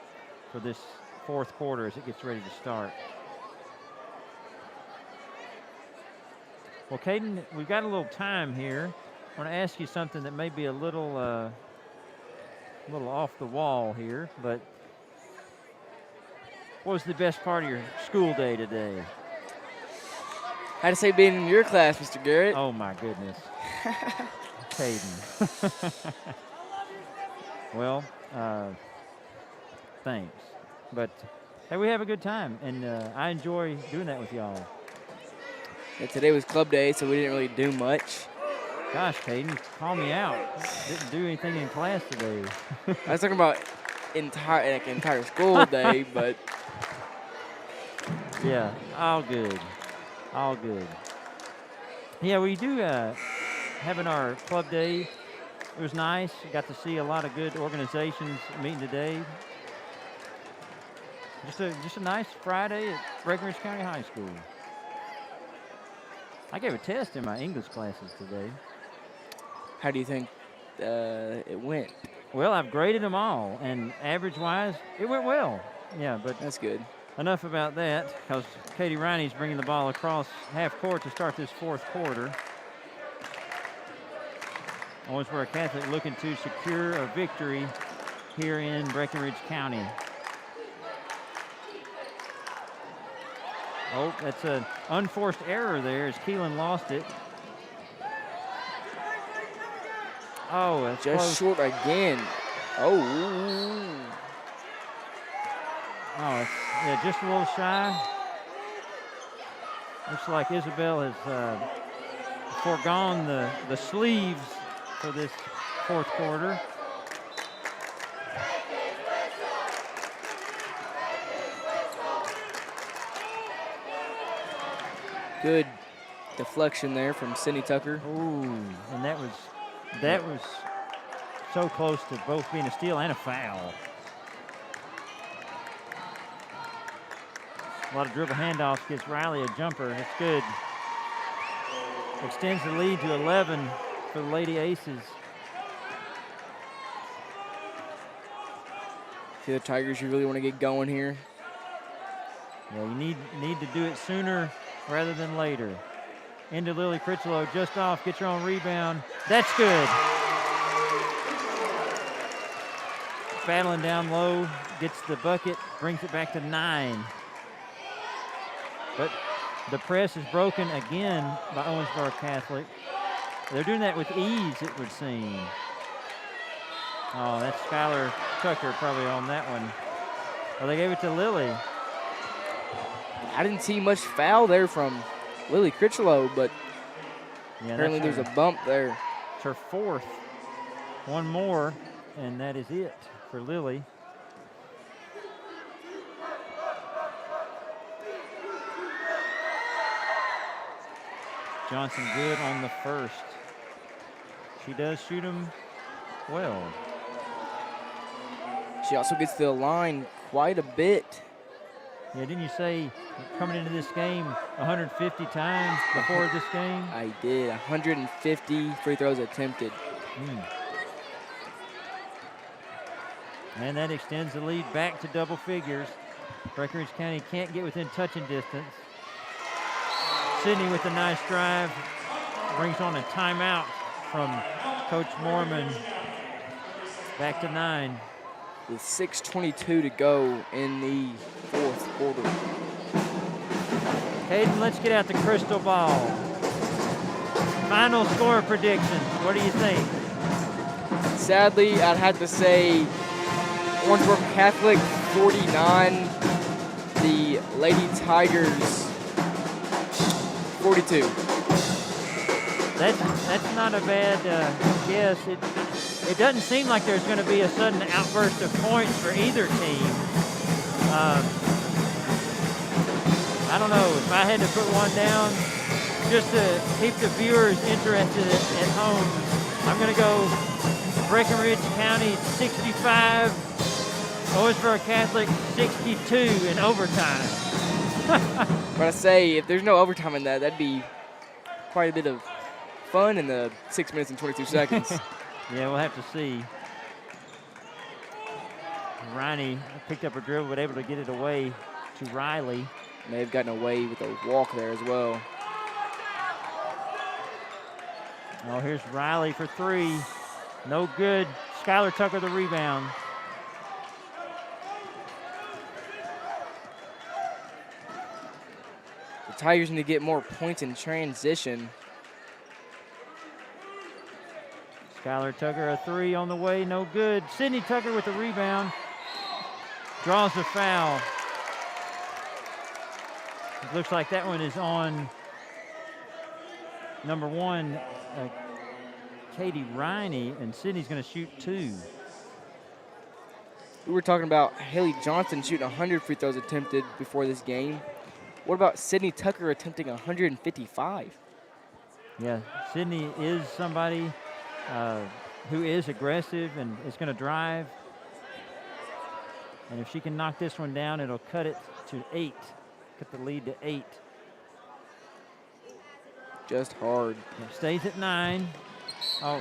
for this fourth quarter as it gets ready to start. Well, Caden, we've got a little time here. I want to ask you something that may be a little off the wall here, but what was the best part of your school day today? Had to say being in your class, Mr. Garrett. Oh, my goodness. Caden. Well, thanks. But, hey, we have a good time, and I enjoy doing that with y'all. Yeah, today was club day, so we didn't really do much. Gosh, Caden, call me out. Didn't do anything in class today. I was talking about entire school day, but yeah, all good. All good. Yeah, we do having our club day. It was nice. Got to see a lot of good organizations meeting today. Just a nice Friday at Breckenridge County High School. I gave a test in my English classes today. how do you think it went? Well, I've graded them all, and average-wise, it went well. Yeah, but That's good. enough about that, because Katie Riney's bringing the ball across half court to start this fourth quarter. Owensboro Catholic looking to secure a victory here in Breckenridge County. Oh, that's an unforced error there as Keelan lost it. Oh, that's Just close. short again. Oh. Oh, yeah, just a little shy. Looks like Isabel has foregone the sleeves for this fourth quarter. Good deflection there from Sydney Tucker. Ooh, and that was so close to both being a steal and a foul. A lot of dribble handoffs, gives Riley a jumper. That's good. Extends the lead to 11 for the Lady Aces. See the Tigers, you really want to get going here. Yeah, you need to do it sooner rather than later. Into Lily Critchlow, just off, gets her own rebound. That's good. Battling down low, gets the bucket, brings it back to 9. But the press is broken again by Owensboro Catholic. They're doing that with ease, it would seem. Oh, that's Skylar Tucker probably on that one. Oh, they gave it to Lily. I didn't see much foul there from Lily Critchlow, but Yeah, apparently there's a bump there. It's her fourth. One more, and that is it for Lily. Johnson good on the first. She does shoot them well. She also gets to the line quite a bit. Yeah, didn't you say coming into this game 150 times before this game? I did. 150 free throws attempted. And that extends the lead back to double figures. Breckenridge County can't get within touching distance. Sydney with a nice drive brings on a timeout from Coach Mormon. Back to 9. With 6:22 to go in the fourth quarter. Hayden, let's get out the crystal ball. Final score predictions. What do you think? Sadly, I'd have to say Owensboro Catholic 49, the Lady Tigers 42. That's not a bad guess. It doesn't seem like there's going to be a sudden outburst of points for either team. I don't know. If I had to put one down, just to keep the viewers interested at home, I'm going to go Breckenridge County 65, Owensboro Catholic 62 in overtime. But I say, if there's no overtime in that, that'd be quite a bit of fun in the 6 minutes and 22 seconds. Yeah, we'll have to see. Riney picked up a dribble, but able to get it away to Riley. May have gotten away with a walk there as well. Oh, here's Riley for 3. No good. Skylar Tucker the rebound. The Tigers need to get more points in transition. Skylar Tucker a 3 on the way, no good. Sydney Tucker with the rebound. Draws the foul. It looks like that one is on number 1, Katie Riney, and Sydney's going to shoot 2. We were talking about Haley Johnson shooting 100 free throws attempted before this game. What about Sydney Tucker attempting 155? Yeah, Sydney is somebody who is aggressive and is going to drive. And if she can knock this one down, it'll cut it to 8. Cut the lead to 8. Just hard. It stays at 9. Oh,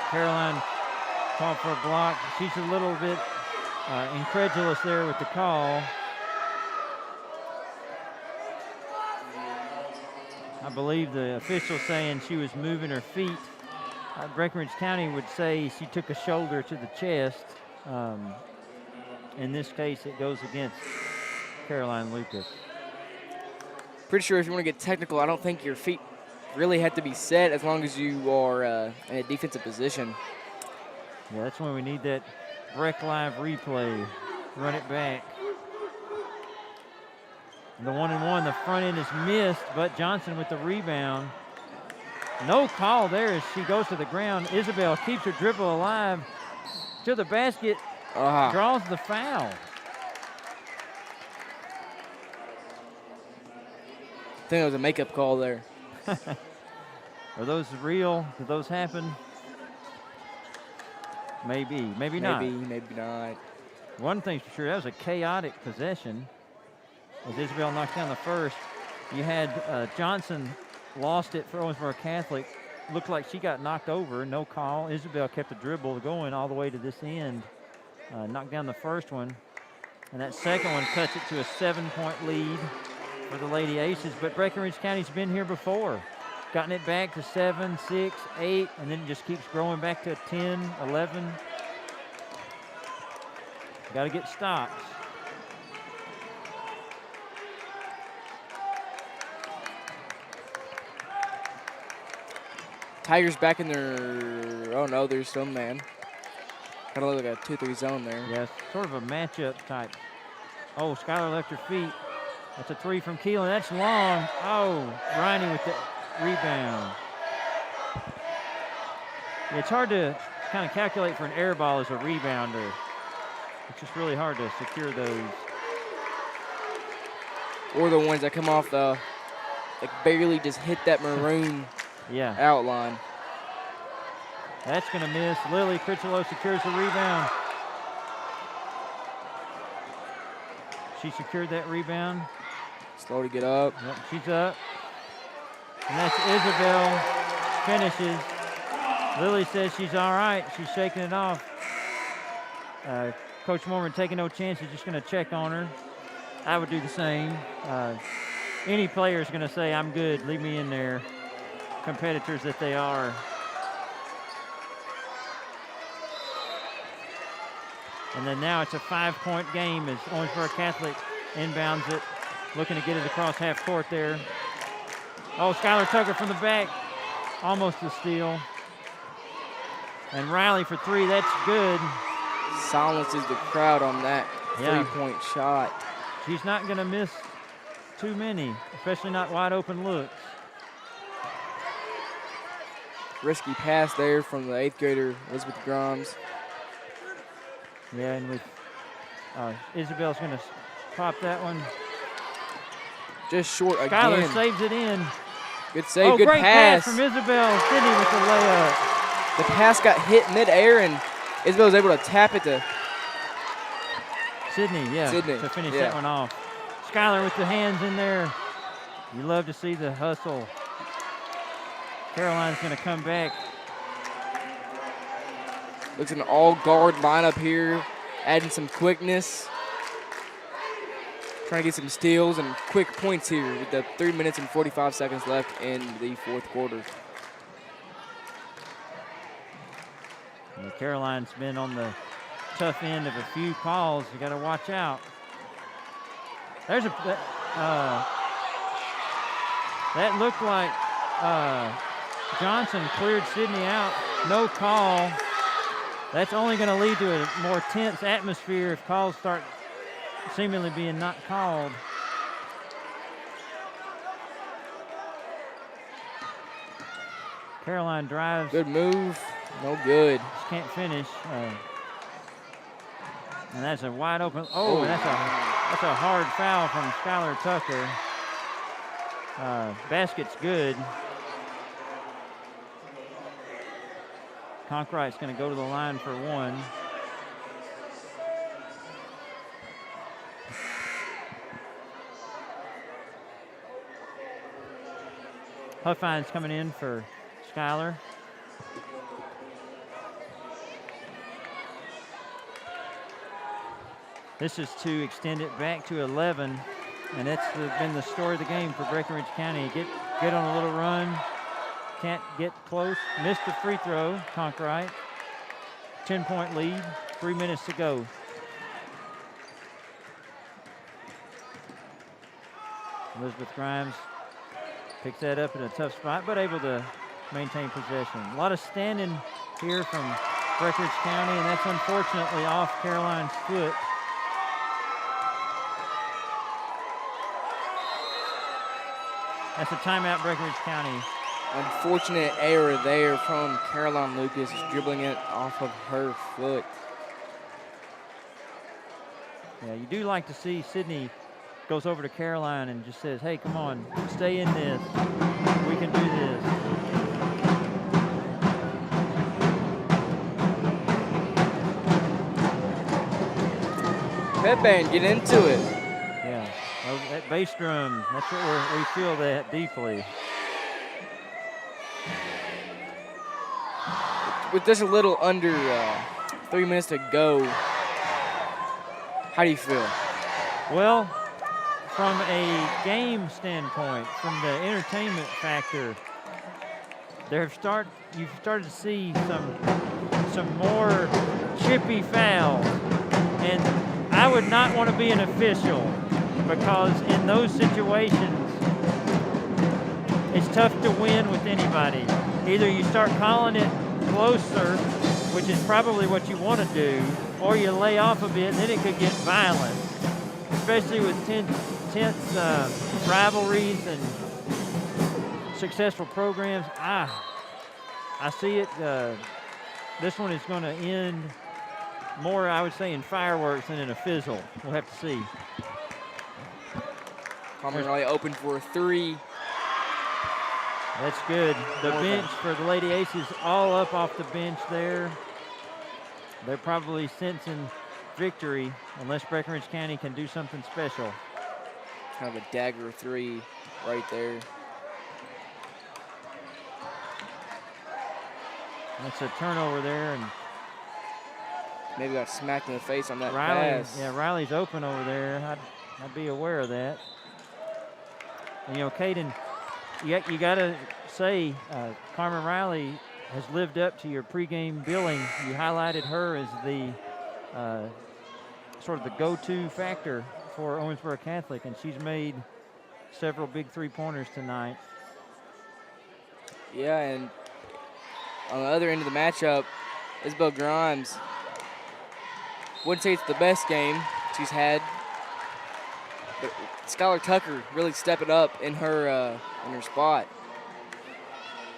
Caroline called for a block. She's a little bit incredulous there with the call. I believe the official saying she was moving her feet. Breckenridge County would say she took a shoulder to the chest. In this case, it goes against Caroline Lucas. Pretty sure if you want to get technical, I don't think your feet really have to be set as long as you are in a defensive position. Yeah, that's when we need that Breck Live replay. Run it back. The 1-and-1, the front end is missed, but Johnson with the rebound. No call there as she goes to the ground. Isabel keeps her dribble alive to the basket, draws the foul. I think it was a makeup call there. Are those real? Did those happen? Maybe, maybe not. Maybe not. One thing's for sure, that was a chaotic possession. As Isabel knocked down the first, you had Johnson lost it for Owensboro Catholic. Looked like she got knocked over, no call. Isabel kept the dribble going all the way to this end. Knocked down the first one. And that second one cuts it to a 7-point lead for the Lady Aces. But Breckenridge County's been here before. Gotten it back to 7, 6, 8, and then it just keeps growing back to 10, 11. Got to get stops. Tigers back in their, oh no, there's some man. Kind of look like a 2-3 zone there. Yes, sort of a matchup type. Oh, Skylar left her feet. That's a 3 from Keelan. That's long. Oh, Riney with the rebound. Yeah, it's hard to kind of calculate for an air ball as a rebounder. It's just really hard to secure those. Or the ones that come off the, like barely just hit that maroon outline. That's going to miss. Lily Critchlow secures the rebound. She secured that rebound. Slow to get up. Yep, she's up. And that's Isabel. Finishes. Lily says she's all right. She's shaking it off. Coach Mormon taking no chances, just going to check on her. I would do the same. Any player is going to say, I'm good, leave me in there. Competitors that they are. And then now it's a 5-point game as Owensboro Catholic inbounds it, looking to get it across half court there. Oh, Skylar Tucker from the back, almost a steal. And Riley for 3, that's good. Silences the crowd on that 3-point shot. She's not going to miss too many, especially not wide open looks. Risky pass there from the 8th grader, Elizabeth Grimes. Yeah, and with Isabel's going to pop that one. Just short Skylar again. saves it in. Good save, good great pass. From Isabel. Sydney with the layup. The pass got hit midair, and Isabel was able to tap it to Sydney, to finish that one off. Skylar with the hands in there. You love to see the hustle. Caroline's going to come back. Looks like an all-guard lineup here, adding some quickness. Trying to get some steals and quick points here with the 3 minutes and 45 seconds left in the 4th quarter. And Caroline's been on the tough end of a few calls. You got to watch out. There's a that looked like Johnson cleared Sydney out. No call. That's only going to lead to a more tense atmosphere if calls start seemingly being not called. Caroline drives. Good move. No good. Just can't finish. And that's a wide open. Oh, and that's a hard foul from Skylar Tucker. Basket's good. Conkwright's going to go to the line for 1. Huffine's coming in for Skylar. This is to extend it back to 11, and that's been the story of the game for Breckenridge County. Get on a little run, can't get close. Missed the free throw, Conkwright. 10-point lead, 3 minutes to go. Elizabeth Grimes picks that up in a tough spot, but able to maintain possession. A lot of standing here from Breckenridge County, and that's unfortunately off Caroline's foot. That's a timeout, Breckenridge County. Unfortunate error there from Caroline Lucas, dribbling it off of her foot. Yeah, you do like to see Sydney goes over to Caroline and just says, hey, come on, stay in this. We can do this. Headband, get into it. Yeah, that bass drum, that's what we feel that deeply. With just a little under 3 minutes to go, how do you feel? Well, from a game standpoint, from the entertainment factor, you've started to see some more chippy fouls, and I would not want to be an official because in those situations, it's tough to win with anybody. Either you start calling it closer which is probably what you want to do, or you lay off a bit, and then it could get violent, especially with tense rivalries and successful programs. I see it. This one is going to end more, I would say, in fireworks than in a fizzle. We'll have to see. Carmen Riley open for a 3. That's good. The bench for the Lady Aces all up off the bench there. They're probably sensing victory unless Breckenridge County can do something special. Kind of a dagger 3 right there. That's a turnover there, and maybe got smacked in the face on that Riley, pass. yeah, Riley's open over there. I'd be aware of that. And, you know, Caden, you got to say Carmen Riley has lived up to your pregame billing. You highlighted her as the sort of the go-to factor for Owensboro Catholic, and she's made several big three-pointers tonight. Yeah, and on the other end of the matchup, Isabel Grimes, wouldn't say it's the best game she's had, but Skylar Tucker really stepping up in her spot.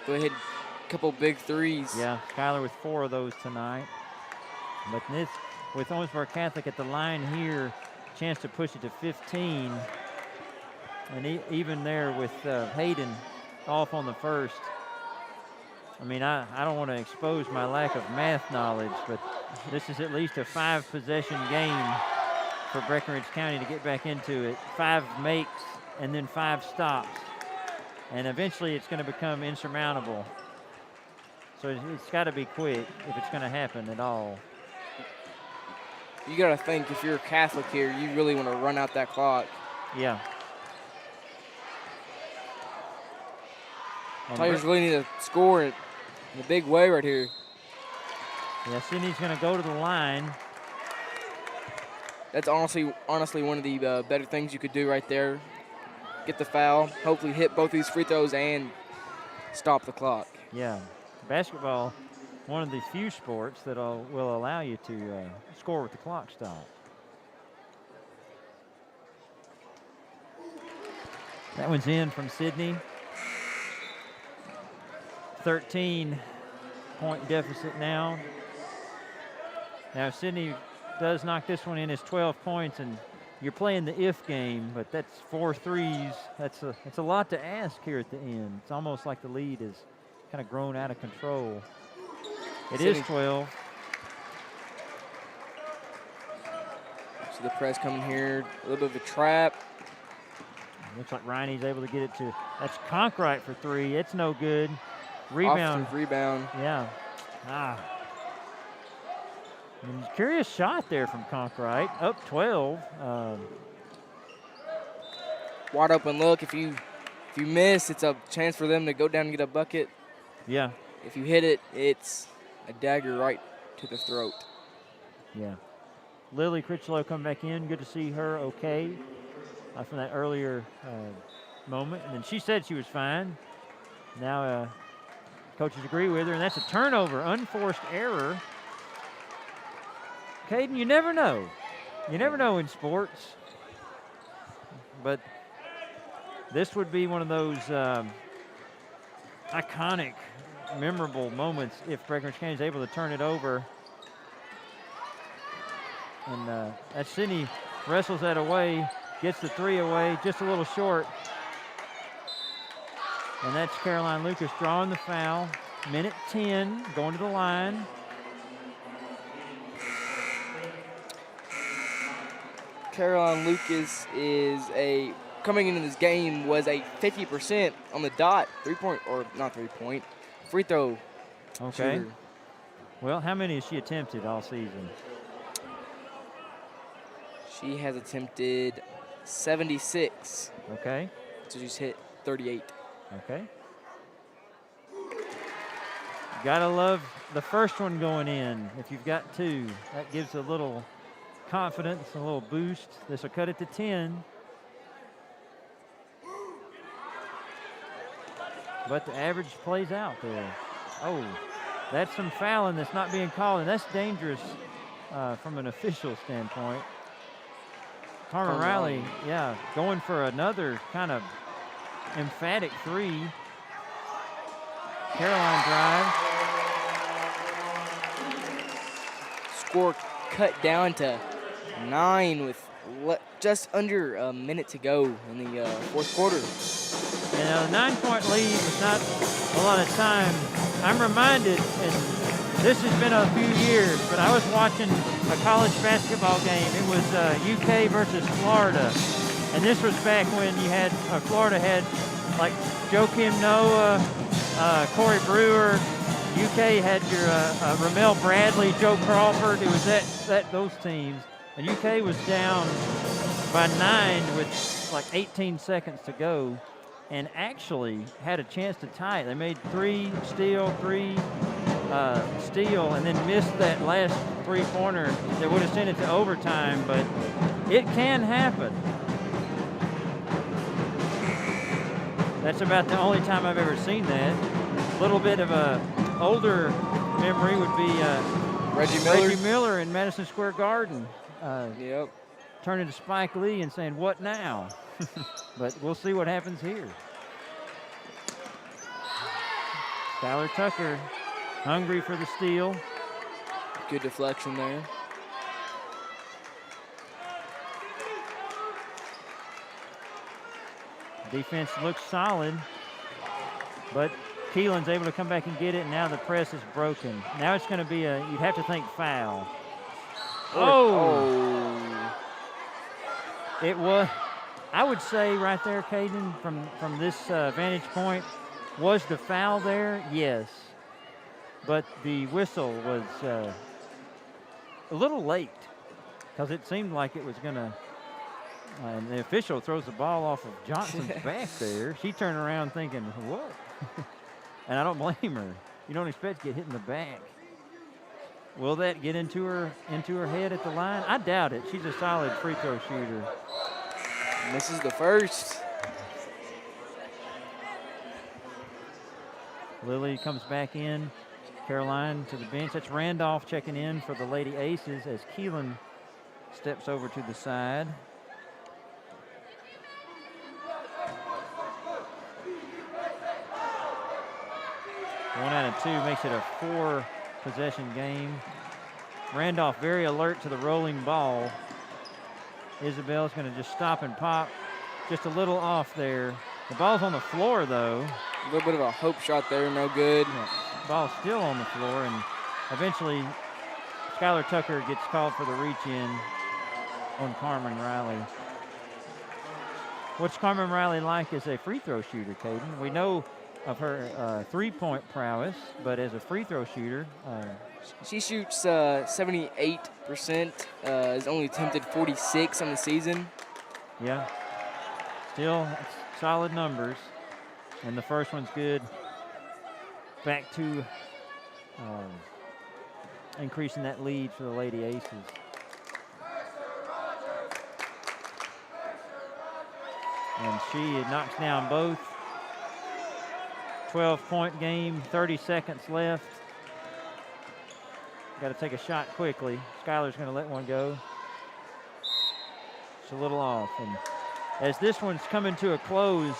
Go ahead, a couple big threes. Yeah, Skylar with 4 of those tonight. But this, with Owensboro Catholic at the line here, chance to push it to 15. And even there with Hayden off on the first. I mean, I don't want to expose my lack of math knowledge, but this is at least a 5-possession game for Breckenridge County to get back into it. 5 makes and then 5 stops. And eventually it's going to become insurmountable. So it's got to be quick if it's going to happen at all. You got to think, if you're a Catholic here, you really want to run out that clock. Yeah. Tigers really need to score it in a big way right here. Yeah, Sydney's going to go to the line. That's honestly one of the better things you could do right there. Get the foul, hopefully hit both these free throws and stop the clock. Yeah, basketball, one of the few sports that will allow you to score with the clock stopped. That one's in from Sydney. 13-point deficit now. Now, if Sydney does knock this one in, it's 12 points, and you're playing the if game, but that's 4 threes. That's a lot to ask here at the end. It's almost like the lead is kind of grown out of control. It is 12. So the press coming here, a little bit of a trap. Looks like Riney's able to get it to, that's Conkright for 3. It's no good. Rebound. Offensive rebound. Yeah. Curious shot there from Conkright. Up 12. Wide open look. If you miss, it's a chance for them to go down and get a bucket. Yeah. If you hit it, it's a dagger right to the throat. Yeah. Lily Critchlow coming back in. Good to see her okay from that earlier moment. And then she said she was fine. Now coaches agree with her, and that's a turnover, unforced error. Caden, you never know. You never know in sports. But this would be one of those iconic, memorable moments if Breckenridge County is able to turn it over. And as Sydney wrestles that away, gets the 3 away, just a little short. And that's Caroline Lucas drawing the foul. Minute 10, going to the line. Caroline Lucas is coming into this game was a 50% on the dot, free throw. Okay. Shooter. Well, how many has she attempted all season? She has attempted 76. Okay. So she's hit 38. Okay. Gotta love the first one going in. If you've got 2, that gives a little confidence, a little boost. This will cut it to 10. But the average plays out there. Oh, That's some fouling that's not being called, and that's dangerous from an official standpoint. Carmen Riley, yeah, going for another kind of emphatic three. Caroline drive. Score cut down to 9 with just under a minute to go in the fourth quarter. You know, the 9-point lead was not a lot of time. I'm reminded, and this has been a few years, but I was watching a college basketball game. It was UK versus Florida. And this was back when you had, Florida had like Joakim Noah, Corey Brewer. UK had your Ramel Bradley, Joe Crawford. It was those teams. And UK was down by 9 with like 18 seconds to go, and actually had a chance to tie it. They made 3 steal, and then missed that last three-pointer that would have sent it to overtime, but it can happen. That's about the only time I've ever seen that. A little bit of a older memory would be Reggie Miller in Madison Square Garden. Yep. Turning to Spike Lee and saying, "What now?" But we'll see what happens here. Skylar Tucker, hungry for the steal. Good deflection there. Defense looks solid, but Keelan's able to come back and get it, and now the press is broken. Now it's going to be you'd have to think foul. Oh! It was, I would say right there, Caden, from this vantage point, was the foul there? Yes. But the whistle was a little late because it seemed like it was going to, and the official throws the ball off of Johnson's back there. She turned around thinking, what? And I don't blame her. You don't expect to get hit in the back. Will that get into her head at the line? I doubt it. She's a solid free throw shooter. Misses the first. Lily comes back in. Caroline to the bench. That's Randolph checking in for the Lady Aces as Keelan steps over to the side. One out of 2 makes it a 4-possession game. Randolph very alert to the rolling ball. Isabel's going to just stop and pop. Just a little off there. The ball's on the floor, though. A little bit of a hope shot there, no good. Yeah, ball's still on the floor, and eventually Skylar Tucker gets called for the reach-in on Carmen Riley. What's Carmen Riley like as a free throw shooter, Caden? We know of her three-point prowess, but as a free throw shooter, she shoots 78%. Has only attempted 46 on the season. Yeah, still solid numbers, and the first one's good. Back to increasing that lead for the Lady Aces. And she knocks down both. 12-point game, 30 seconds left. Got to take a shot quickly. Skylar's going to let one go. It's a little off. And as this one's coming to a close,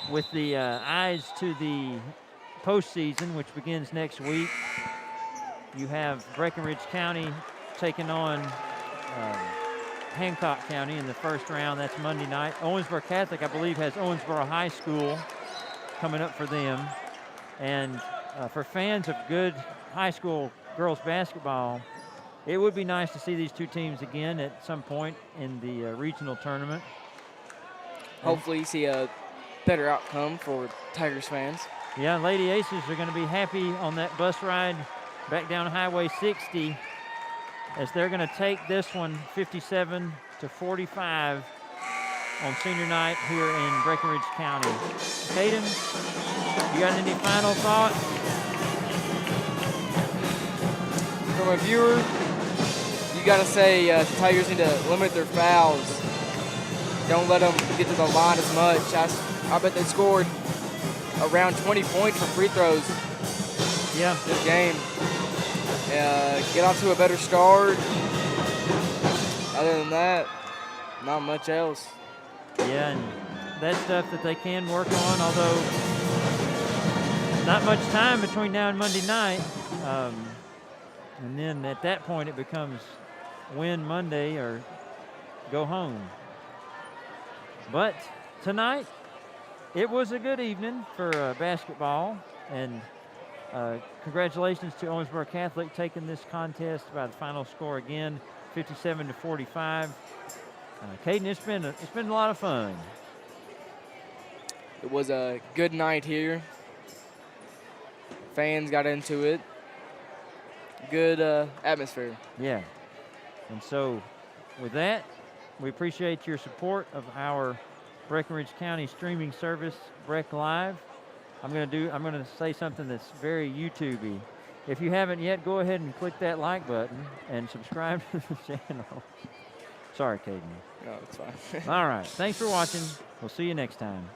with the eyes to the postseason, which begins next week, you have Breckenridge County taking on Hancock County in the first round. That's Monday night. Owensboro Catholic, I believe, has Owensboro High School coming up for them. And for fans of good high school girls basketball, it would be nice to see these two teams again at some point in the regional tournament. Hopefully see a better outcome for Tigers fans. Yeah, Lady Aces are going to be happy on that bus ride back down Highway 60 as they're going to take this one 57-45 on senior night here in Breckenridge County. Caden, you got any final thoughts? From a viewer, you got to say the Tigers need to limit their fouls. Don't let them get to the line as much. I bet they scored around 20 points from free throws Yeah. this game. Get off to a better start. Other than that, not much else. Yeah, and that's stuff that they can work on, although not much time between now and Monday night. And then at that point, it becomes win Monday or go home. But tonight, it was a good evening for basketball, and congratulations to Owensboro Catholic taking this contest by the final score again, 57-45. Caden, it's been a lot of fun. It was a good night here. Fans got into it. Good atmosphere. Yeah. And so, with that, we appreciate your support of our Breckenridge County streaming service, Breck Live. I'm gonna say something that's very YouTubey. If you haven't yet, go ahead and click that like button and subscribe to the channel. Sorry, Caden. No, it's fine. All right. Thanks for watching. We'll see you next time.